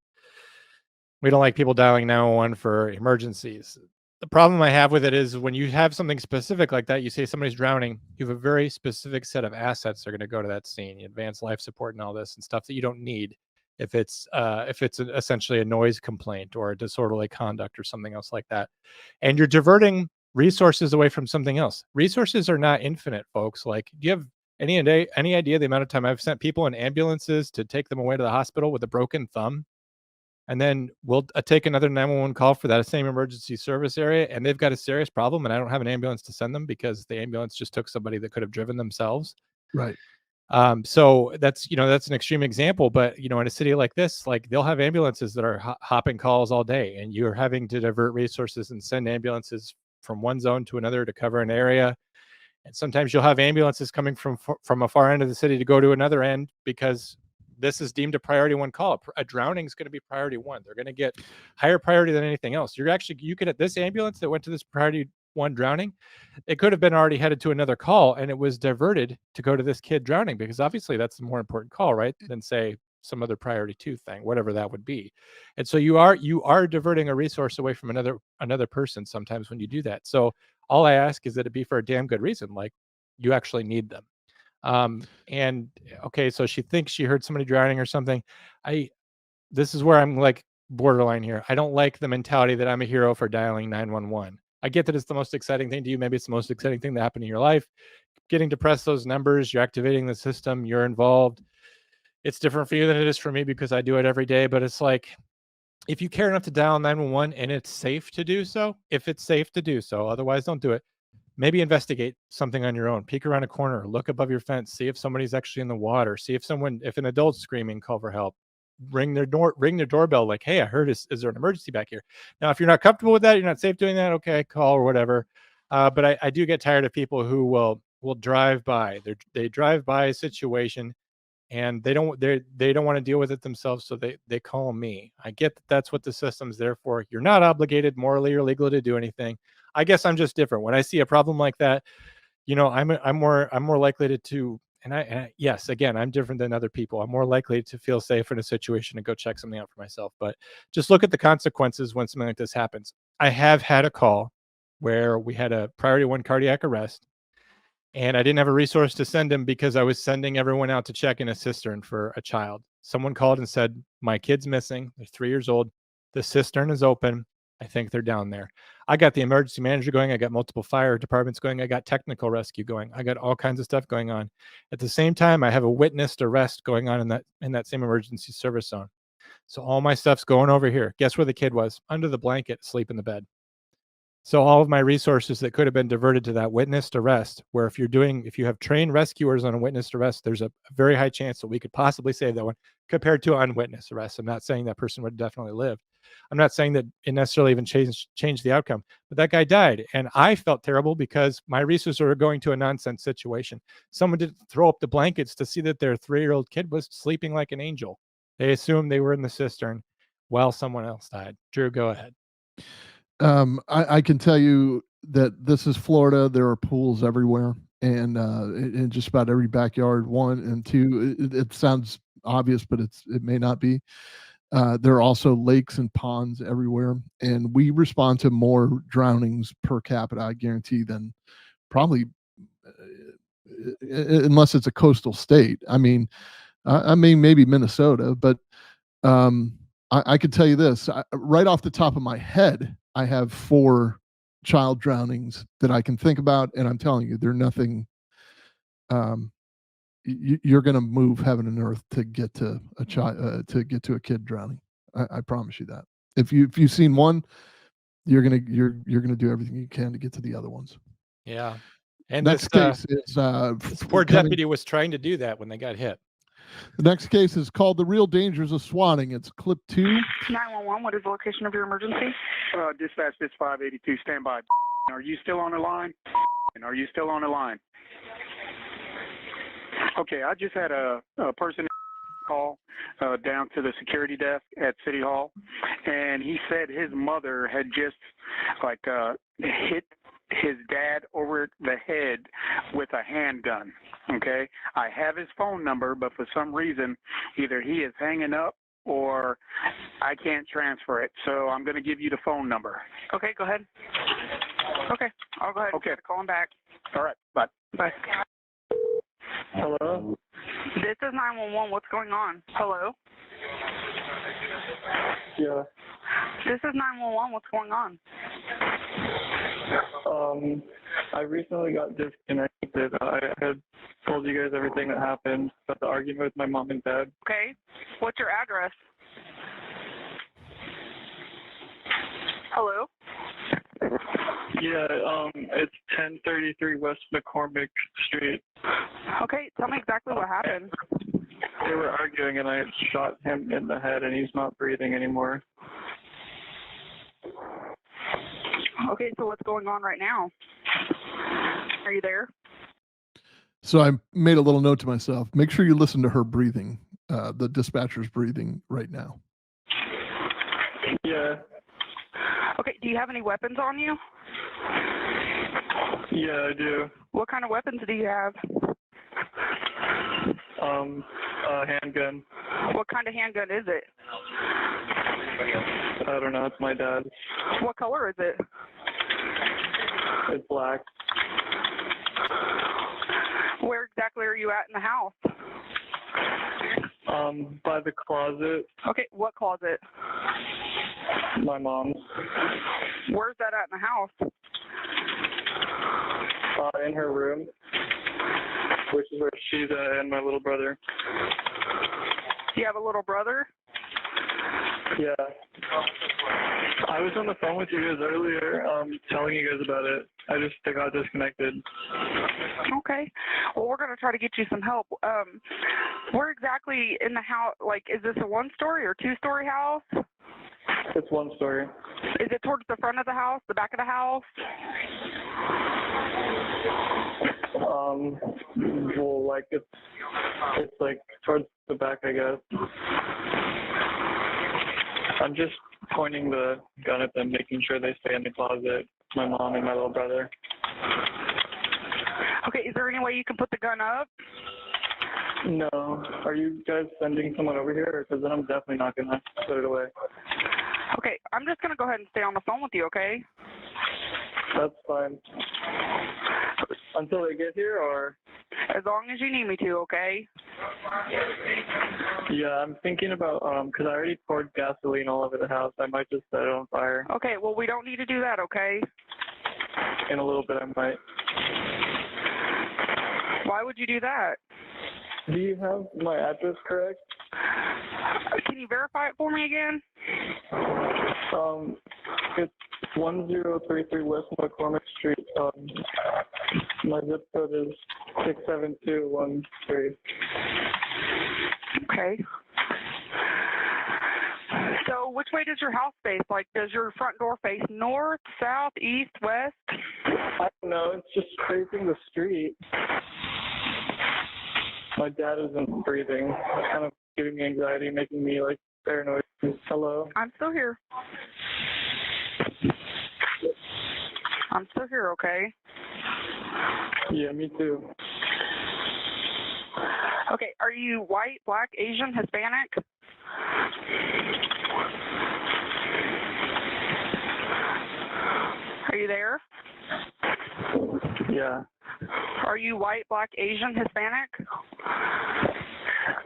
we don't like people dialing 911 for emergencies. The problem I have with it is when you have something specific like that, you say somebody's drowning, you have a very specific set of assets that are going to go to that scene, advanced life support and all this and stuff that you don't need if it's essentially a noise complaint or a disorderly conduct or something else like that. And you're diverting resources away from something else. Resources are not infinite, folks. Like, do you have any idea the amount of time I've sent people in ambulances to take them away to the hospital with a broken thumb? And then we'll take another 911 call for that same emergency service area, and they've got a serious problem, and I don't have an ambulance to send them because the ambulance just took somebody that could have driven themselves. Right. So that's an extreme example, but in a city like this, like, they'll have ambulances that are hopping calls all day, and you're having to divert resources and send ambulances from one zone to another to cover an area. And sometimes you'll have ambulances coming from a far end of the city to go to another end because this is deemed a priority one call. A drowning is going to be priority one. They're going to get higher priority than anything else. You could, at this ambulance that went to this priority one drowning, it could have been already headed to another call, and it was diverted to go to this kid drowning, because obviously that's the more important call, right? Than, say, some other priority two thing, whatever that would be. And so you are diverting a resource away from another person sometimes when you do that. So all I ask is that it be for a damn good reason, like you actually need them. And okay, so she thinks she heard somebody drowning or something. This is where I'm like borderline here. I don't like the mentality that I'm a hero for dialing 911. I get that it's the most exciting thing to you. Maybe it's the most exciting thing that happened in your life. Getting to press those numbers, you're activating the system, you're involved. It's different for you than it is for me because I do it every day. But it's like, if you care enough to dial 911 and it's safe to do so, otherwise don't do it. Maybe investigate something on your own. Peek around a corner, look above your fence, see if somebody's actually in the water, see if an adult's screaming, call for help. Ring their doorbell, like, hey, I heard, is there an emergency back here? Now, if you're not comfortable with that, you're not safe doing that, okay, call or whatever. But I do get tired of people who will drive by. They drive by a situation and they don't want to deal with it themselves, so they call me. I get that that's what the system's there for. You're not obligated morally or legally to do anything. I guess I'm just different. When I see a problem like that, I'm more likely to yes, again, I'm different than other people. I'm more likely to feel safe in a situation and go check something out for myself. But just look at the consequences when something like this happens. I have had a call where we had a priority one cardiac arrest, and I didn't have a resource to send him because I was sending everyone out to check in a cistern for a child. Someone called and said, my kid's missing. They're 3 years old. The cistern is open. I think they're down there. I got the emergency manager going. I got multiple fire departments going. I got technical rescue going. I got all kinds of stuff going on. At the same time, I have a witnessed arrest going on in that same emergency service zone. So all my stuff's going over here. Guess where the kid was? Under the blanket, asleep in the bed. So all of my resources that could have been diverted to that witnessed arrest, where if you have trained rescuers on a witnessed arrest, there's a very high chance that we could possibly save that one compared to an unwitnessed arrest. I'm not saying that person would definitely live. I'm not saying that it necessarily even changed the outcome, but that guy died. And I felt terrible because my resources were going to a nonsense situation. Someone didn't throw up the blankets to see that their 3-year-old kid was sleeping like an angel. They assumed they were in the cistern while someone else died. Drew, go ahead. I can tell you that this is Florida. There are pools everywhere, and in just about every backyard. One and two. It sounds obvious, but it may not be. There are also lakes and ponds everywhere, and we respond to more drownings per capita, I guarantee, than probably, unless it's a coastal state. I mean, maybe Minnesota, but I could tell you this right off the top of my head. I have 4 child drownings that I can think about, and I'm telling you, they're nothing. You're going to move heaven and earth to get to a child, to get to a kid drowning. I promise you that. If you've seen one, you're gonna do everything you can to get to the other ones. Yeah. And next case is this poor deputy was trying to do that when they got hit. The next case is called The Real Dangers of Swatting. It's clip 2. 911, what is the location of your emergency? Dispatch, this 582, stand by. Are you still on the line? Are you still on the line? Okay, I just had a person call down to the security desk at City Hall, and he said his mother had just hit his dad over the head with a handgun. Okay, I have his phone number, but for some reason, either he is hanging up or I can't transfer it. So I'm going to give you the phone number. Okay, go ahead. Okay, I'll go ahead. Okay, call him back. All right, bye. Bye. Hello? This is 911. What's going on? Hello? Yeah. This is 911. What's going on? I recently got disconnected. I had told you guys everything that happened about the argument with my mom and dad. Okay. What's your address? Hello? Yeah, it's 1033 West McCormick Street. Okay, tell me exactly what happened. They were arguing and I shot him in the head and he's not breathing anymore. Okay, so what's going on right now? Are you there? So I made a little note to myself. Make sure you listen to her breathing, the dispatcher's breathing right now. Yeah. Okay, do you have any weapons on you? Yeah, I do. What kind of weapons do you have? A handgun. What kind of handgun is it? I don't know, it's my dad's. What color is it? It's black. Where exactly are you at in the house? By the closet. Okay, what closet? My mom's. Where's that at in the house? In her room, which is where she's at, and my little brother. You have a little brother? Yeah. I was on the phone with you guys earlier, telling you guys about it. I just got disconnected. Okay. Well, we're going to try to get you some help. Where exactly in the house, like, is this a one-story or two-story house? It's one story. Is it towards the front of the house, the back of the house? Well, like, it's like towards the back, I guess. I'm just pointing the gun at them, making sure they stay in the closet, my mom and my little brother. Okay, is there any way you can put the gun up? No. Are you guys sending someone over here? Because then I'm definitely not going to put it away. Okay, I'm just going to go ahead and stay on the phone with you, okay? That's fine. Until they get here, or? As long as you need me to, okay? Yeah, I'm thinking about, because I already poured gasoline all over the house. I might just set it on fire. Okay, well, we don't need to do that, okay? In a little bit, I might. Why would you do that? Do you have my address correct? Can you verify it for me again? It's 1033 West McCormick Street. My zip code is 67213. Okay. So which way does your house face? Like, does your front door face north, south, east, west? I don't know. It's just facing the street. My dad isn't breathing. It's kind of giving me anxiety, making me, like, paranoid. Hello? I'm still here. I'm still here. you're okay. Yeah, me too. Okay, are you white, black, Asian, Hispanic? Are you there? Yeah. Are you white, black, Asian, Hispanic?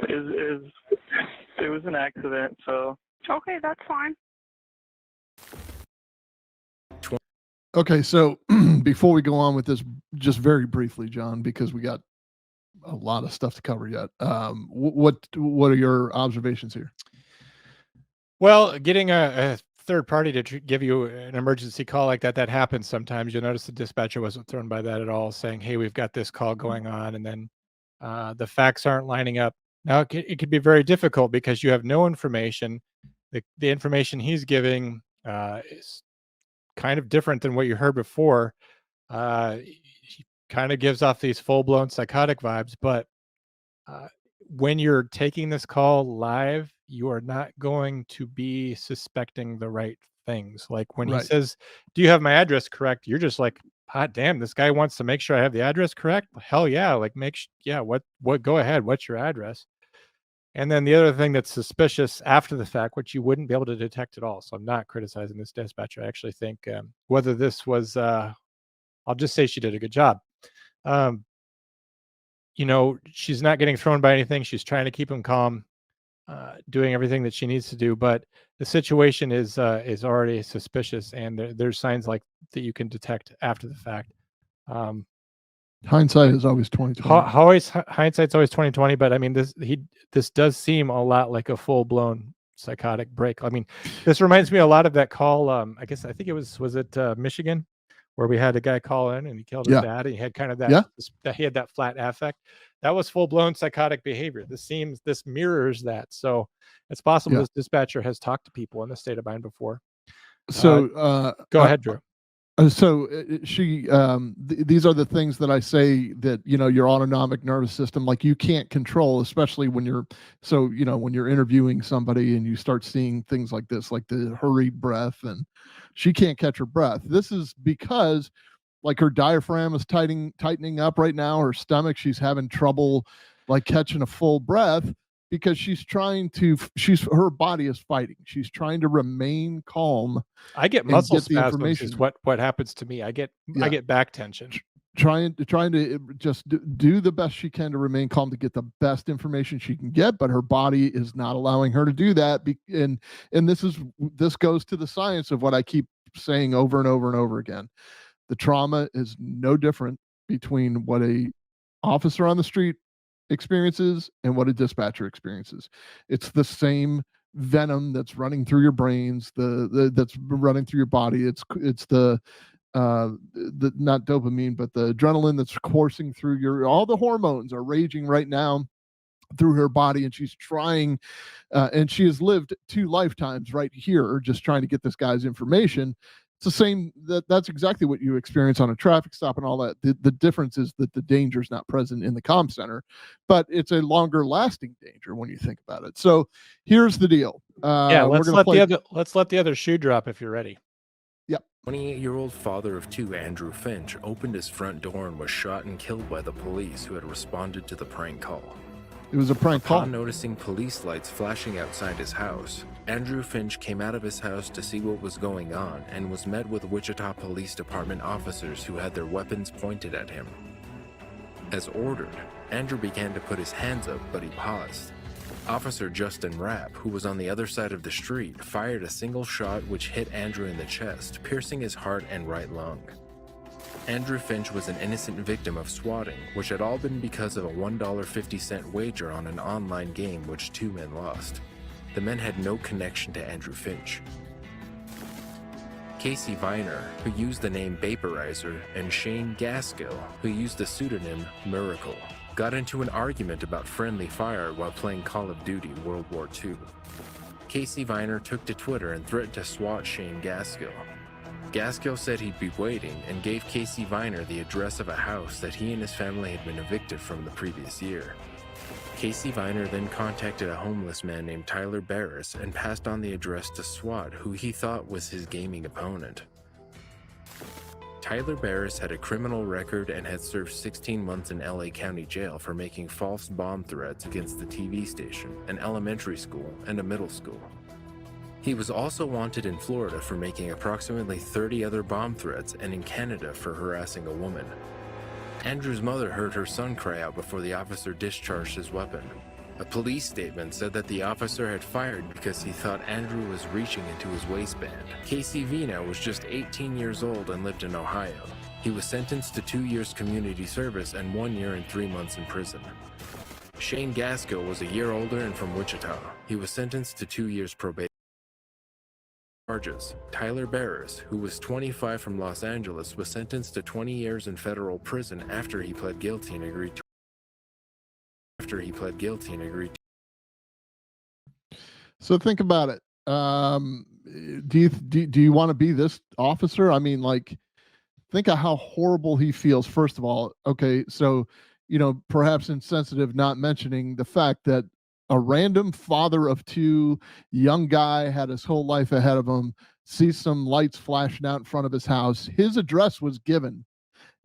It was an accident, so. Okay, that's fine. Okay, so before we go on with this, just very briefly, John, because we got a lot of stuff to cover yet. What are your observations here? Well, getting a third party to give you an emergency call like that happens sometimes. You'll notice the dispatcher wasn't thrown by that at all, saying, hey, we've got this call going on, and then the facts aren't lining up. Now, it could be very difficult because you have no information. The information he's giving is kind of different than what you heard before. He kind of gives off these full-blown psychotic vibes, but when you're taking this call live, you are not going to be suspecting the right things. Like when he says, do you have my address correct? You're just like, hot damn, this guy wants to make sure I have the address correct. Hell yeah. Like what, go ahead. What's your address? And then the other thing that's suspicious after the fact, which you wouldn't be able to detect at all. So I'm not criticizing this dispatcher. I actually think whether this was, I'll just say she did a good job. She's not getting thrown by anything. She's trying to keep him calm, doing everything that she needs to do. But the situation is already suspicious, and there's signs like that you can detect after the fact. Hindsight is always 20/20. Hindsight's always 20/20. But I mean, this does seem a lot like a full blown psychotic break. I mean, this reminds me a lot of that call. I think it was it Michigan, where we had a guy call in and he killed his dad, and he had kind of that he had that flat affect. That was full blown psychotic behavior. This mirrors that. So it's possible this dispatcher has talked to people in the state of mind before. So go ahead, Drew. So these are the things that I say that, your autonomic nervous system, like you can't control, especially when you're interviewing somebody and you start seeing things like this, like the hurried breath, and she can't catch her breath. This is because like her diaphragm is tightening up right now, her stomach, she's having trouble like catching a full breath because her body is fighting. She's trying to remain calm. I get muscle spasms is what happens to me. I get back tension. Trying to just do the best she can to remain calm to get the best information she can get, but her body is not allowing her to do that. And this goes to the science of what I keep saying over and over and over again. The trauma is no different between what a officer on the street experiences and what a dispatcher experiences. It's the same venom that's running through your brains, that's running through your body. It's the not dopamine, but the adrenaline that's coursing through all the hormones are raging right now through her body, and she's trying, and she has lived 2 lifetimes right here just trying to get this guy's information. It's the same. That's exactly what you experience on a traffic stop and all that. The difference is that the danger is not present in the comm center, but it's a longer lasting danger when you think about it. So here's the deal. Let's let the other shoe drop if you're ready. Yep. 28-year-old father of 2, Andrew Finch, opened his front door and was shot and killed by the police who had responded to the prank call. It was a prank call. Upon noticing police lights flashing outside his house, Andrew Finch came out of his house to see what was going on and was met with Wichita Police Department officers who had their weapons pointed at him. As ordered, Andrew began to put his hands up, but he paused. Officer Justin Rapp, who was on the other side of the street, fired a single shot which hit Andrew in the chest, piercing his heart and right lung. Andrew Finch was an innocent victim of swatting, which had all been because of a $1.50 wager on an online game which 2 men lost. The men had no connection to Andrew Finch. Casey Viner, who used the name Vaporizer, and Shane Gaskill, who used the pseudonym Miracle, got into an argument about friendly fire while playing Call of Duty World War II. Casey Viner took to Twitter and threatened to swat Shane Gaskill. Gaskill said he'd be waiting and gave Casey Viner the address of a house that he and his family had been evicted from the previous year. Casey Viner then contacted a homeless man named Tyler Barris and passed on the address to SWAT, who he thought was his gaming opponent. Tyler Barris had a criminal record and had served 16 months in LA County Jail for making false bomb threats against the TV station, an elementary school, and a middle school. He was also wanted in Florida for making approximately 30 other bomb threats and in Canada for harassing a woman. Andrew's mother heard her son cry out before the officer discharged his weapon. A police statement said that the officer had fired because he thought Andrew was reaching into his waistband. Casey Vina was just 18 years old and lived in Ohio. He was sentenced to 2 years community service and 1 year and 3 months in prison. Shane Gaskell was a year older and from Wichita. He was sentenced to 2 years probation. Charges. Tyler Barris, who was 25 from Los Angeles, was sentenced to 20 years in federal prison after he pled guilty and agreed to So think about it. Do you want to be this officer? I mean, like, think of how horrible he feels. First of all, okay, so perhaps insensitive, not mentioning the fact that a random father of two, young guy, had his whole life ahead of him, sees some lights flashing out in front of his house. His address was given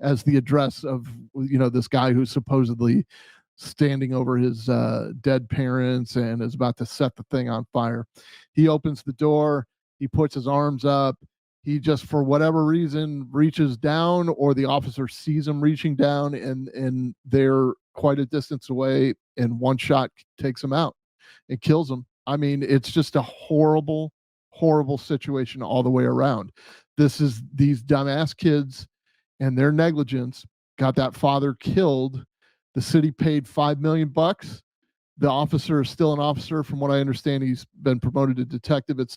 as the address of this guy who's supposedly standing over his dead parents and is about to set the thing on fire. He opens the door, he puts his arms up, he just, for whatever reason, reaches down, or the officer sees him reaching down, and they're quite a distance away, and one shot takes him out and kills him. I mean, it's just a horrible, horrible situation all the way around. These dumbass kids and their negligence got that father killed. The city paid $5 million. The officer is still an officer. From what I understand, he's been promoted to detective. It's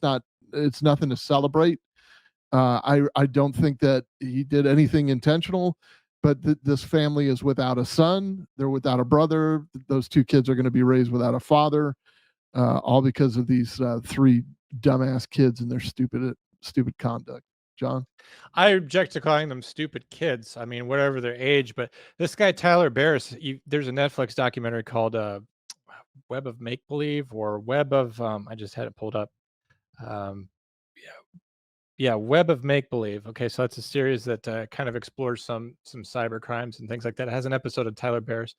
nothing to celebrate. I don't think that he did anything intentional, but this family is without a son. They're without a brother. Those two kids are going to be raised without a father, all because of these three dumbass kids and their stupid conduct. John? I object to calling them stupid kids. I mean, whatever their age, but this guy, Tyler Barris, there's a Netflix documentary called Web of Make-Believe, or Web of, I just had it pulled up. Yeah, Web of Make-Believe. Okay, so that's a series that kind of explores some cyber crimes and things like that. It has an episode of Tyler Barris.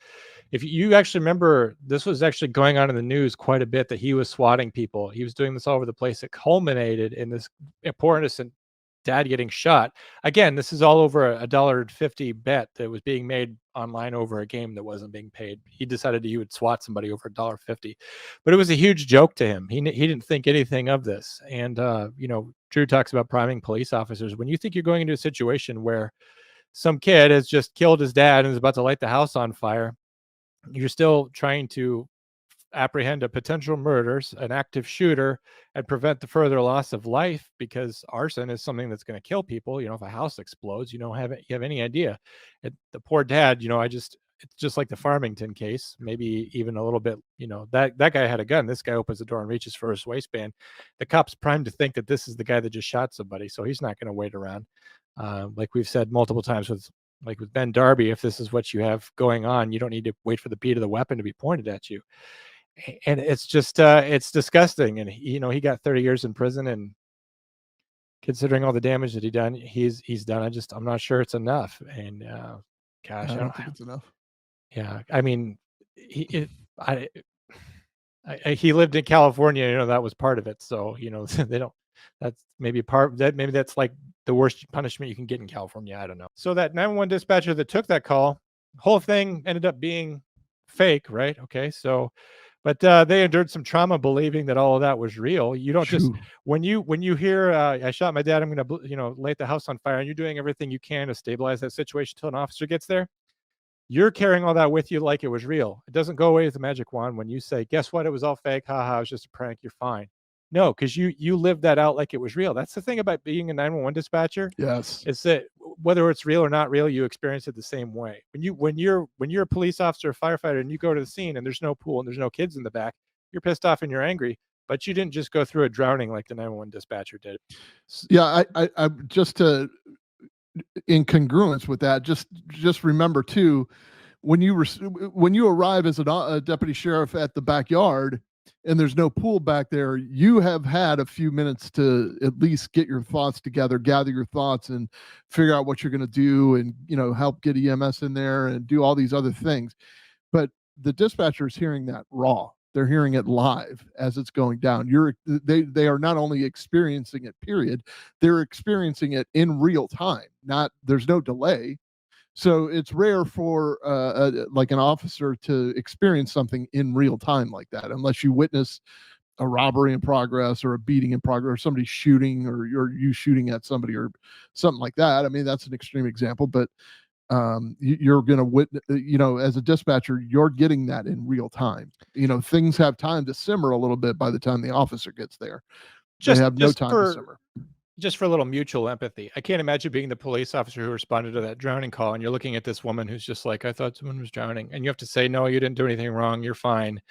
If you actually remember, this was actually going on in the news quite a bit, that he was swatting people. He was doing this all over the place. It culminated in this poor innocent dad getting shot. Again, this is all over a $1.50 bet that was being made online over a game that wasn't being paid. He decided he would swat somebody over $1.50, but it was a huge joke to him. He didn't think anything of this. And Drew talks about priming police officers. When you think you're going into a situation where some kid has just killed his dad and is about to light the house on fire, you're still trying to apprehend a potential murderer, an active shooter, and prevent the further loss of life, because arson is something that's going to kill people. If a house explodes, you don't have any idea. The poor dad, it's just like the Farmington case, maybe even a little bit, that guy had a gun. This guy opens the door and reaches for his waistband. The cop's primed to think that this is the guy that just shot somebody, so he's not going to wait around. Like we've said multiple times with Ben Darby, if this is what you have going on, you don't need to wait for the beat of the weapon to be pointed at you. And it's just it's disgusting. And he got 30 years in prison, and considering all the damage that he's done, I'm not sure it's enough. And gosh, I don't think it's enough. Yeah, I mean, he lived in California, that was part of it. So they don't. That's maybe maybe that's like the worst punishment you can get in California. I don't know. So that 911 dispatcher that took that call, whole thing ended up being fake, right? Okay, so. But they endured some trauma believing that all of that was real. You don't just, when you hear, I shot my dad, I'm going to, light the house on fire, and you're doing everything you can to stabilize that situation until an officer gets there. You're carrying all that with you like it was real. It doesn't go away with a magic wand when you say, guess what? It was all fake. Ha, it was just a prank. You're fine. No, because you lived that out like it was real. That's the thing about being a 911 dispatcher. Yes. It's that whether it's real or not real, you experience it the same way. When you're a police officer or firefighter and you go to the scene and there's no pool and there's no kids in the back, you're pissed off and you're angry, but you didn't just go through a drowning like the 911 dispatcher did. Yeah, I just to in congruence with that, just remember too, when you arrive as a deputy sheriff at the backyard, and there's no pool back there, you have had a few minutes to at least get your thoughts together, gather your thoughts, and figure out what you're going to do, and help get EMS in there and do all these other things. But the dispatcher is hearing that raw. They're hearing it live as it's going down. They are not only experiencing it, period, they're experiencing it in real time. There's no delay. So it's rare for like an officer to experience something in real time like that, unless you witness a robbery in progress or a beating in progress, or somebody shooting, or you shooting at somebody or something like that. I mean, that's an extreme example, but you're going to witness, as a dispatcher, you're getting that in real time. Things have time to simmer a little bit by the time the officer gets there. They have no time to simmer. Just for a little mutual empathy, I can't imagine being the police officer who responded to that drowning call, and you're looking at this woman who's just like, I thought someone was drowning, and you have to say, no, you didn't do anything wrong, you're fine,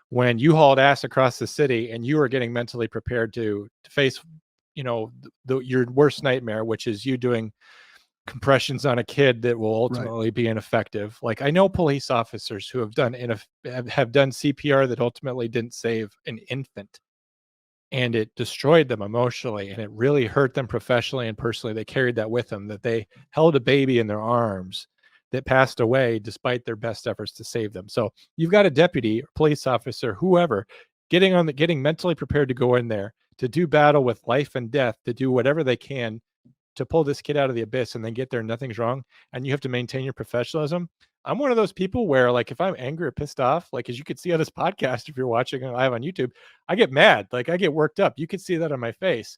when you hauled ass across the city and you are getting mentally prepared to face your worst nightmare, which is you doing compressions on a kid that will ultimately be ineffective. Like, I know police officers who have done CPR that ultimately didn't save an infant, and it destroyed them emotionally, and it really hurt them professionally and personally. They carried that with them, that they held a baby in their arms that passed away despite their best efforts to save them. So you've got a deputy, police officer, whoever, getting mentally prepared to go in there to do battle with life and death, to do whatever they can to pull this kid out of the abyss, and then get there and nothing's wrong, and you have to maintain your professionalism. I'm one of those people where, like, if I'm angry or pissed off, like, as you can see on this podcast, if you're watching live on YouTube, I get mad. Like, I get worked up. You can see that on my face.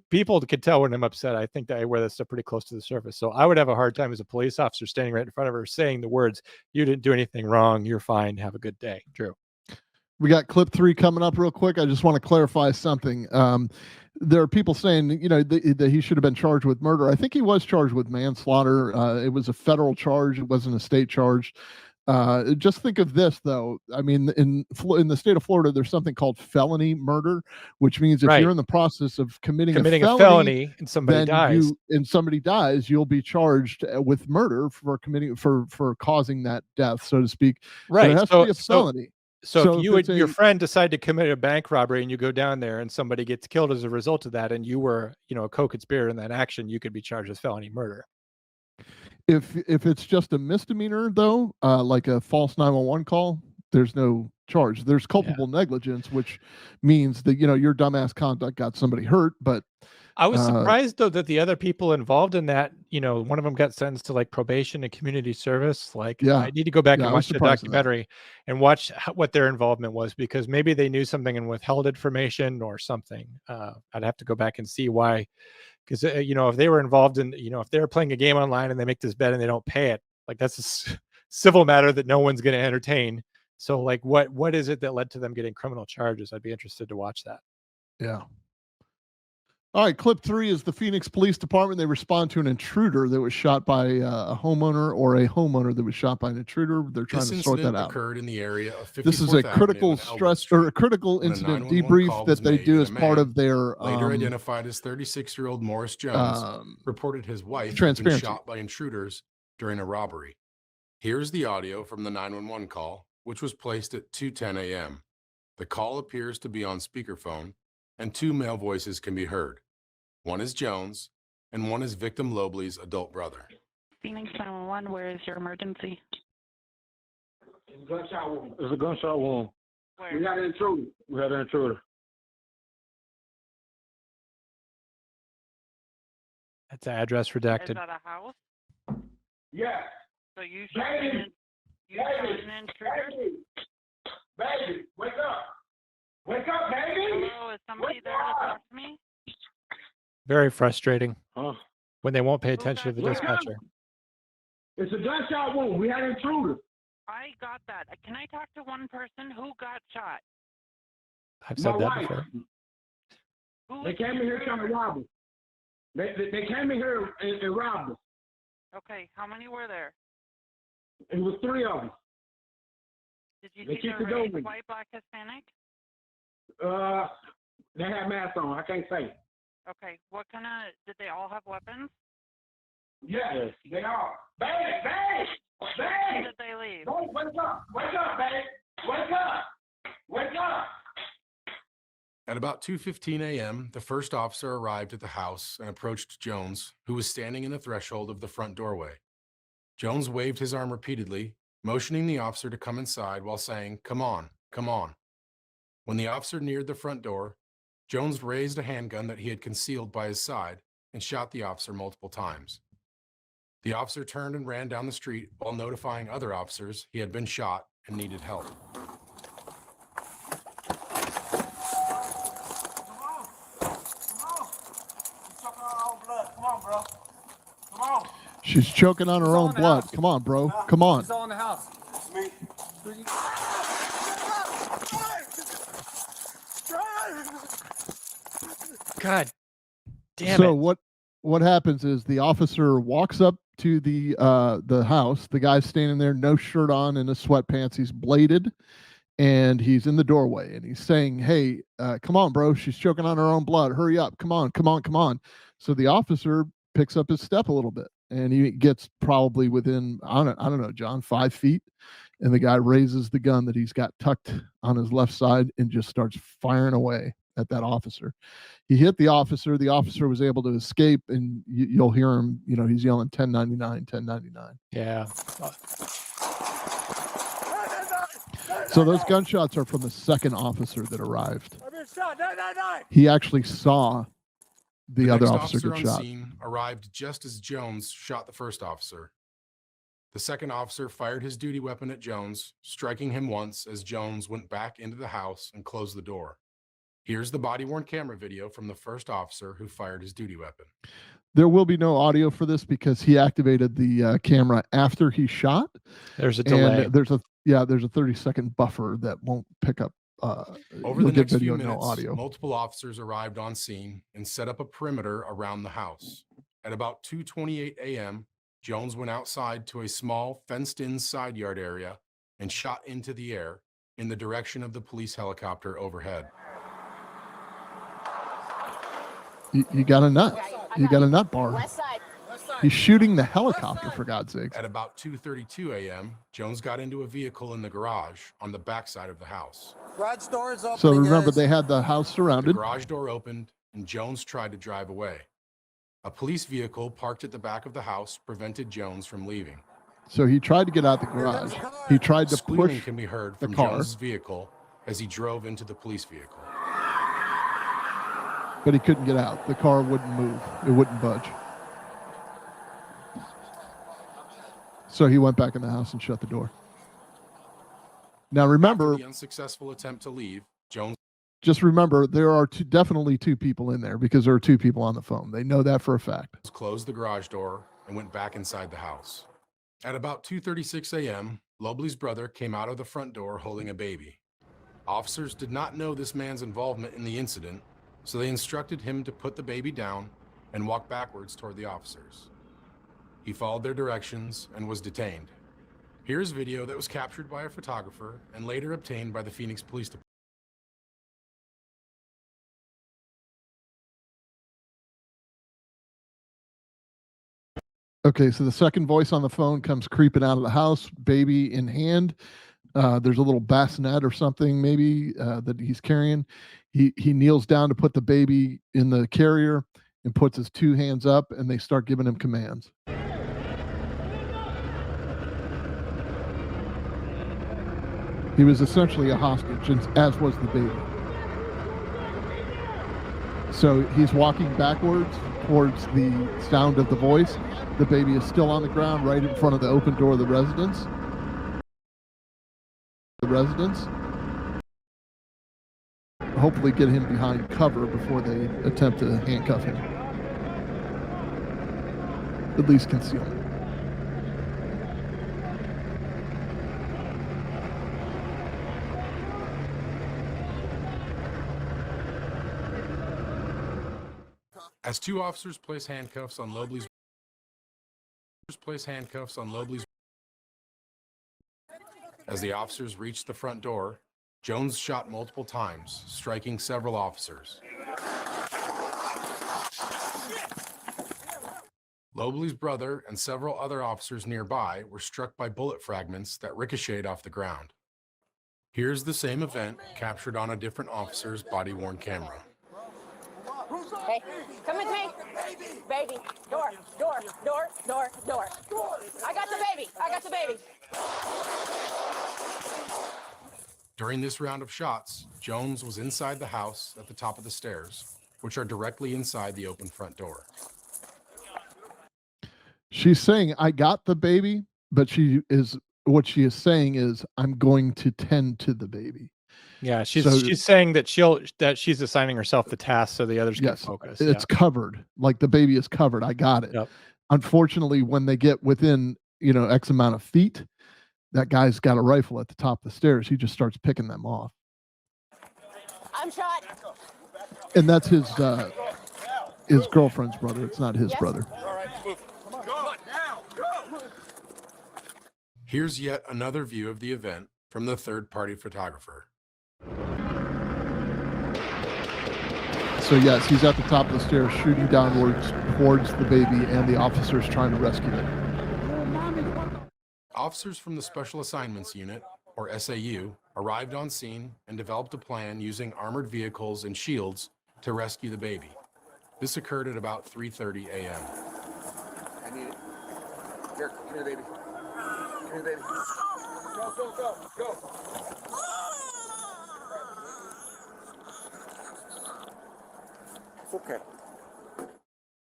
People can tell when I'm upset. I think that I wear that stuff pretty close to the surface. So I would have a hard time as a police officer standing right in front of her saying the words, you didn't do anything wrong, you're fine, have a good day. Drew. We got clip 3 coming up real quick. I just want to clarify something. There are people saying, that he should have been charged with murder. I think he was charged with manslaughter. It was a federal charge. It wasn't a state charge. Just think of this, though. I mean, in the state of Florida, there's something called felony murder, which means if you're in the process of committing a felony and somebody dies, you'll be charged with murder for committing for causing that death, so to speak. Right. So it has to be a felony. So if your friend decide to commit a bank robbery and you go down there and somebody gets killed as a result of that, and you were, a co-conspirator in that action, you could be charged with felony murder. If it's just a misdemeanor, though, like a false 911 call, there's no charge. There's culpable negligence, which means that, your dumbass conduct got somebody hurt. But I was surprised, though, that the other people involved in that, one of them got sentenced to like probation and community service. Like, I need to go back and watch the documentary and watch what their involvement was, because maybe they knew something and withheld information or something. I'd have to go back and see why. Because, if they were involved in, if they were playing a game online and they make this bet and they don't pay it, like, that's a civil matter that no one's going to entertain. So, like, what is it that led to them getting criminal charges? I'd be interested to watch that. Yeah. All right, clip 3 is the Phoenix Police Department. They respond to an intruder that was shot by a homeowner, or a homeowner that was shot by an intruder. They're trying to sort that out. Occurred in the area of 54th This is a critical Avenue incident debrief that they do as part of their later identified as 36-year-old Morris Jones, reported his wife had been shot by intruders during a robbery. Here's the audio from the 911 call, which was placed at 2:10 a.m. The call appears to be on speakerphone, and 2 male voices can be heard. One is Jones, and one is victim Lobley's adult brother. Phoenix 911, where is your emergency? It's a gunshot wound. It's a gunshot wound. Where? We had an intruder. That's the address redacted. Is that a house? Yeah. So you shot an intruder? Baby, wake up. Wake up, baby! Hello, is somebody there to talk to me? Very frustrating when they won't pay attention to the Wake dispatcher. up. It's a gunshot wound. We had an intruder. I got that. Can I talk to one person who got shot? I've said My that wife. before. They came in here trying to rob us. They came in here and robbed us. Okay, how many were there? It was 3 of them. Did you They see keep the it race, going. white, black, Hispanic? They had masks on. I can't say. Okay, did they all have weapons? Yes, they are. Baby! When did they leave? Don't wake up! Wake up, baby! Wake up! Wake up! At about 2:15 a.m., the first officer arrived at the house and approached Jones, who was standing in the threshold of the front doorway. Jones waved his arm repeatedly, motioning the officer to come inside while saying, "Come on, come on." When the officer neared the front door, Jones raised a handgun that he had concealed by his side and shot the officer multiple times. The officer turned and ran down the street while notifying other officers he had been shot and needed help. She's choking on her own blood. Come on, bro. Come on. It's all in the house. It's me. God damn So it. what happens is the officer walks up to the house. The guy's standing there, no shirt on, in his sweatpants. He's bladed, and he's in the doorway, and he's saying, "Hey, come on, bro. She's choking on her own blood. Hurry up. Come on, come on, come on." So the officer picks up his step a little bit, and he gets probably within, I don't know, John, 5 feet. And the guy raises the gun that he's got tucked on his left side and just starts firing away at that officer. He hit the officer. The officer was able to escape, and you'll hear him, he's yelling 1099, 1099. Yeah. So those gunshots are from the second officer that arrived. I've been shot. 999. He actually saw the other next officer get on shot. scene arrived just as Jones shot the first officer. The second officer fired his duty weapon at Jones, striking him once as Jones went back into the house and closed the door. Here's the body-worn camera video from the first officer who fired his duty weapon. There will be no audio for this because he activated the camera after he shot. There's a delay. And there's a 30-second buffer that won't pick up. Over the next few no minutes, audio. multiple officers arrived on scene and set up a perimeter around the house. At about 2:28 a.m., Jones went outside to a small fenced-in side yard area and shot into the air in the direction of the police helicopter overhead. You got a nut. You got a nut bar. He's shooting the helicopter, for God's sakes. At about 2:32 a.m., Jones got into a vehicle in the garage on the backside of the house. Garage door is open. So remember, they had the house The surrounded. garage door opened and Jones tried to drive away. A police vehicle parked at the back of the house prevented Jones from leaving. So he tried to get out the garage. He tried to Squealing push can be heard the from car, Jones's vehicle as he drove into the police vehicle. but he couldn't get out. The car wouldn't move. It wouldn't budge. So he went back in the house and shut the door. Now remember, After the unsuccessful attempt to leave, Jones just remember, there are definitely two people in there because there are two people on the phone. They know that for a fact. closed the garage door and went back inside the house. At about 2:36 a.m., Lobley's brother came out of the front door holding a baby. Officers did not know this man's involvement in the incident, so they instructed him to put the baby down and walk backwards toward the officers. He followed their directions and was detained. Here's video that was captured by a photographer and later obtained by the Phoenix Police Department. Okay, so the second voice on the phone comes creeping out of the house, baby in hand. There's a little bassinet or something maybe that he's carrying. He kneels down to put the baby in the carrier and puts his two hands up, and they start giving him commands. He was essentially a hostage, as was the baby. So he's walking backwards towards the sound of the voice. The baby is still on the ground right in front of the open door of the residence. Hopefully get him behind cover before they attempt to handcuff him. At least conceal him. As two officers place handcuffs on Lobley's As the officers reached the front door, Jones shot multiple times, striking several officers. Lobley's brother and several other officers nearby were struck by bullet fragments that ricocheted off the ground. Here's the same event captured on a different officer's body-worn camera. Hey, come with me. Baby. Door. I got the baby. During this round of shots, Jones was inside the house at the top of the stairs, which are directly inside the open front door. She's saying, I got the baby, but what she is saying is, I'm going to tend to the baby. Yeah, she's saying that she's assigning herself the task so the others can focus. It's covered. Like the baby is covered. I got it. Yep. Unfortunately, when they get within, X amount of feet, that guy's got a rifle at the top of the stairs. He just starts picking them off. I'm shot. And that's his girlfriend's brother. It's not his brother. Here's yet another view of the event from the third-party photographer. So yes, he's at the top of the stairs shooting downwards towards the baby, and the officer's trying to rescue it. Officers from the Special Assignments Unit, or SAU, arrived on scene and developed a plan using armored vehicles and shields to rescue the baby. This occurred at about 3:30 a.m. I need it. Here, come here, baby. Come here, baby. Go. Okay.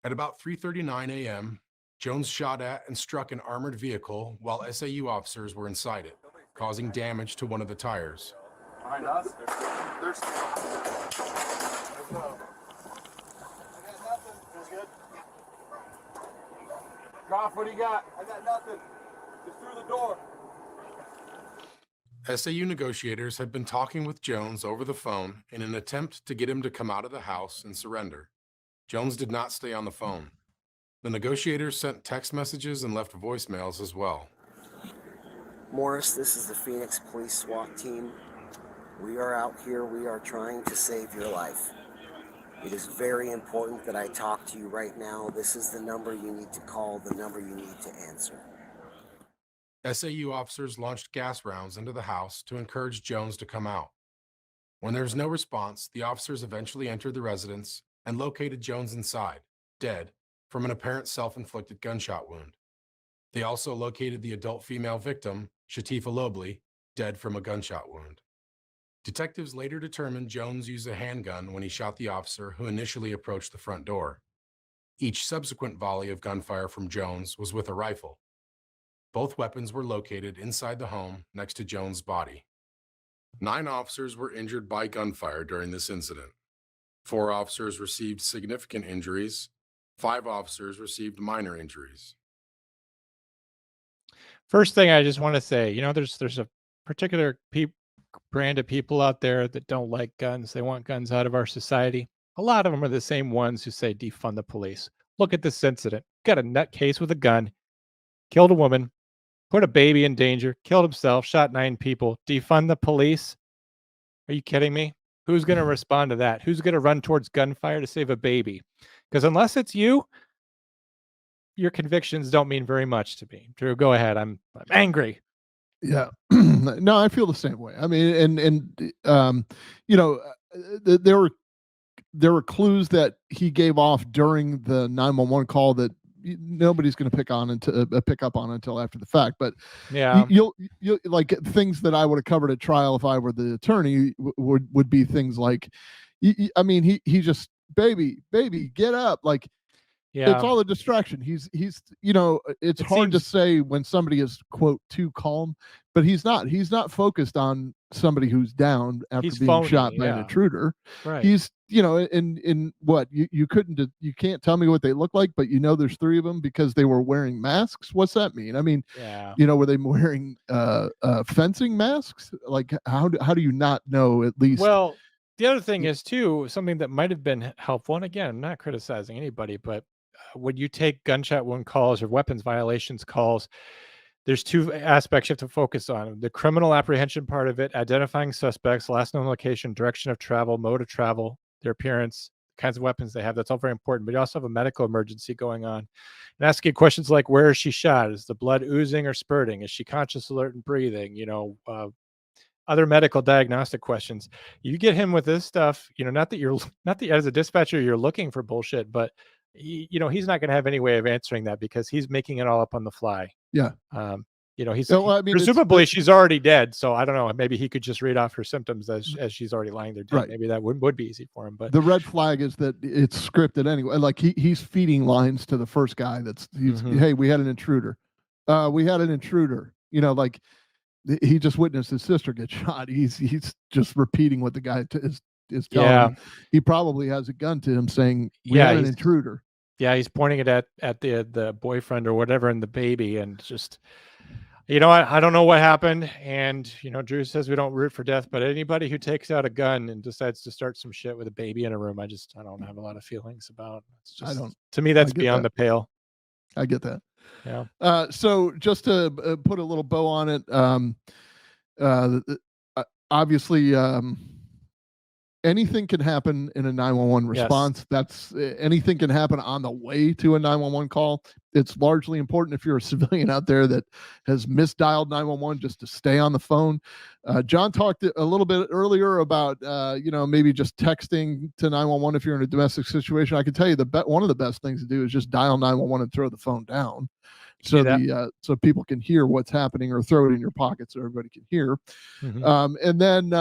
At about 3:39 a.m., Jones shot at and struck an armored vehicle while SAU officers were inside it, causing damage to one of the tires. Behind us? There's I got nothing. Feels good. Goff, what do you got? I got nothing. Just through the door. SAU negotiators had been talking with Jones over the phone in an attempt to get him to come out of the house and surrender. Jones did not stay on the phone. The negotiators sent text messages and left voicemails as well. Morris, this is the Phoenix Police SWAT team. We are out here. We are trying to save your life. It is very important that I talk to you right now. This is the number you need to call, the number you need to answer. SAU officers launched gas rounds into the house to encourage Jones to come out. When there was no response, the officers eventually entered the residence and located Jones inside, dead, from an apparent self-inflicted gunshot wound. They also located the adult female victim, Shatifa Lobley, dead from a gunshot wound. Detectives later determined Jones used a handgun when he shot the officer who initially approached the front door. Each subsequent volley of gunfire from Jones was with a rifle. Both weapons were located inside the home next to Jones' body. 9 officers were injured by gunfire during this incident. 4 officers received significant injuries. 5 officers received minor injuries. First thing I just want to say, there's a particular brand of people out there that don't like guns. They want guns out of our society. A lot of them are the same ones who say defund the police. Look at this incident. Got a nutcase with a gun, killed a woman, put a baby in danger, killed himself, shot 9 people. Defund the police? Are you kidding me? Who's going to respond to that? Who's going to run towards gunfire to save a baby? Because unless it's you, your convictions don't mean very much to me. Drew, go ahead. I'm angry. Yeah. No, I feel the same way. I mean, there were clues that he gave off during the 911 call that nobody's going to pick up on until after the fact. But yeah, you'll like things that I would have covered at trial if I were the attorney would be things like, I mean, he just baby, get up, like. Yeah, it's all a distraction. He's it's hard to say when somebody is quote too calm, but he's not focused on somebody who's down after being phony, shot by an intruder. Right. He's in what you can't tell me what they look like, but there's 3 of them because they were wearing masks. What's that mean? I mean, were they wearing fencing masks? Like how do you not know at least? Well, the other thing is too, something that might have been helpful, and again, I'm not criticizing anybody, but when you take gunshot wound calls or weapons violations calls, there's 2 aspects you have to focus on. The criminal apprehension part of it, identifying suspects, last known location, direction of travel, mode of travel, their appearance, the kinds of weapons they have. That's all very important. But you also have a medical emergency going on. And asking questions like, where is she shot? Is the blood oozing or spurting? Is she conscious, alert, and breathing? other medical diagnostic questions. You get him with this stuff, not that as a dispatcher you're looking for bullshit, but he's not going to have any way of answering that because he's making it all up on the fly. Yeah. Presumably she's already dead, so I don't know. Maybe he could just read off her symptoms as she's already lying there dead. Right. Maybe that would be easy for him. But the red flag is that it's scripted anyway. Like he's feeding lines to the first guy. Hey, we had an intruder. We had an intruder. Like he just witnessed his sister get shot. He's just repeating what the guy is telling him. He probably has a gun to him saying, "We had an intruder." Yeah, he's pointing it at the boyfriend or whatever and the baby, and just. I don't know what happened. And, Drew says we don't root for death, but anybody who takes out a gun and decides to start some shit with a baby in a room, I don't have a lot of feelings about. It's just, to me, that's beyond the pale. I get that. Yeah. So just to put a little bow on it, obviously, anything can happen in a 911 response. Yes. That's anything can happen on the way to a 911 call. It's largely important if you're a civilian out there that has misdialed 911 just to stay on the phone. John talked a little bit earlier about, maybe just texting to 911 if you're in a domestic situation. I can tell you one of the best things to do is just dial 911 and throw the phone down. So so people can hear what's happening, or throw it in your pocket so everybody can hear. Mm-hmm. And then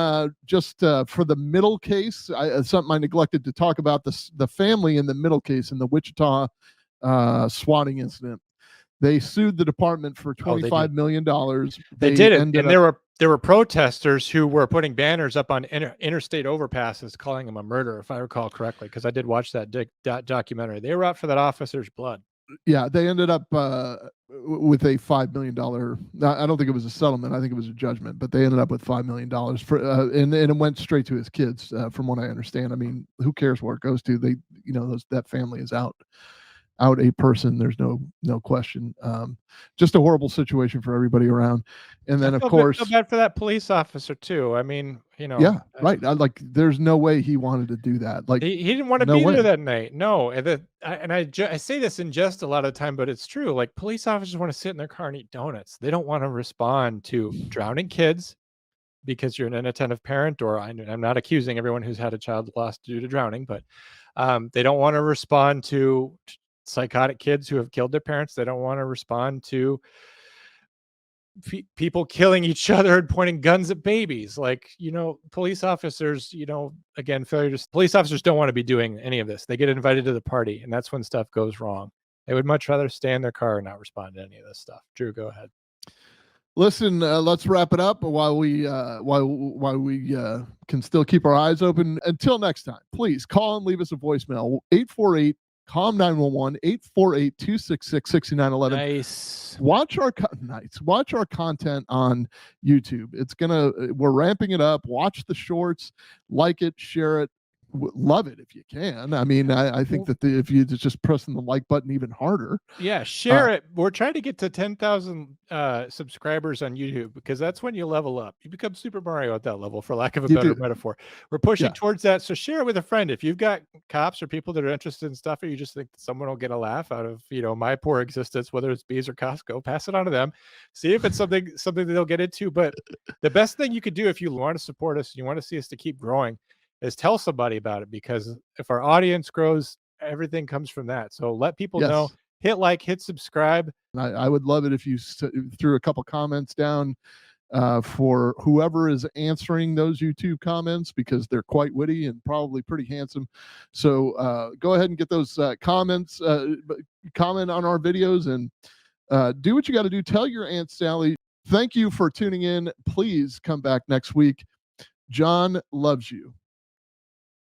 just for the middle case, something I neglected to talk about, the family in the middle case in the Wichita swatting incident. They sued the department for $25 million. They did it, and there were protesters who were putting banners up on interstate overpasses calling him a murderer, if I recall correctly, because I did watch that documentary. They were out for that officer's blood. Yeah, they ended up with a $5 million. I don't think it was a settlement. I think it was a judgment, but they ended up with $5 million and it went straight to his kids, from what I understand. I mean, who cares where it goes to? That family is out a person. There's no question. Just a horrible situation for everybody around. And then, of course, I feel bad for that police officer too. I mean, yeah, right. There's no way he wanted to do that. Like he didn't want to be there that night. No, and I say this in jest a lot of the time, but it's true. Like police officers want to sit in their car and eat donuts. They don't want to respond to drowning kids because you're an inattentive parent, or I'm not accusing everyone who's had a child lost due to drowning, but they don't want to respond to psychotic kids who have killed their parents. They don't want to respond to people killing each other and pointing guns at babies. Police officers, again, police officers don't want to be doing any of this. They get invited to the party, and that's when stuff goes wrong. They would much rather stay in their car and not respond to any of this stuff. Drew, go ahead. Listen, let's wrap it up while we can still keep our eyes open. Until next time, please call and leave us a voicemail. 848 CALM 911 848-266-6911. Nice. Watch our content on YouTube. We're ramping it up. Watch the shorts, like it, share it, love it if you can. I mean, I think that if you just pressing the like button even harder. Yeah, share it. We're trying to get to 10,000 subscribers on YouTube, because that's when you level up. You become Super Mario at that level, for lack of a better metaphor. We're pushing towards that. So share it with a friend. If you've got cops or people that are interested in stuff, or you just think someone will get a laugh out of, my poor existence, whether it's bees or Costco, pass it on to them. See if it's something that they'll get into. But the best thing you could do if you want to support us, and you want to see us to keep growing, is tell somebody about it, because if our audience grows, everything comes from that. So let people know, hit like, hit subscribe. I would love it if you threw a couple comments down for whoever is answering those YouTube comments, because they're quite witty and probably pretty handsome. So go ahead and get those comments, comment on our videos, and do what you got to do. Tell your Aunt Sally. Thank you for tuning in. Please come back next week. John loves you.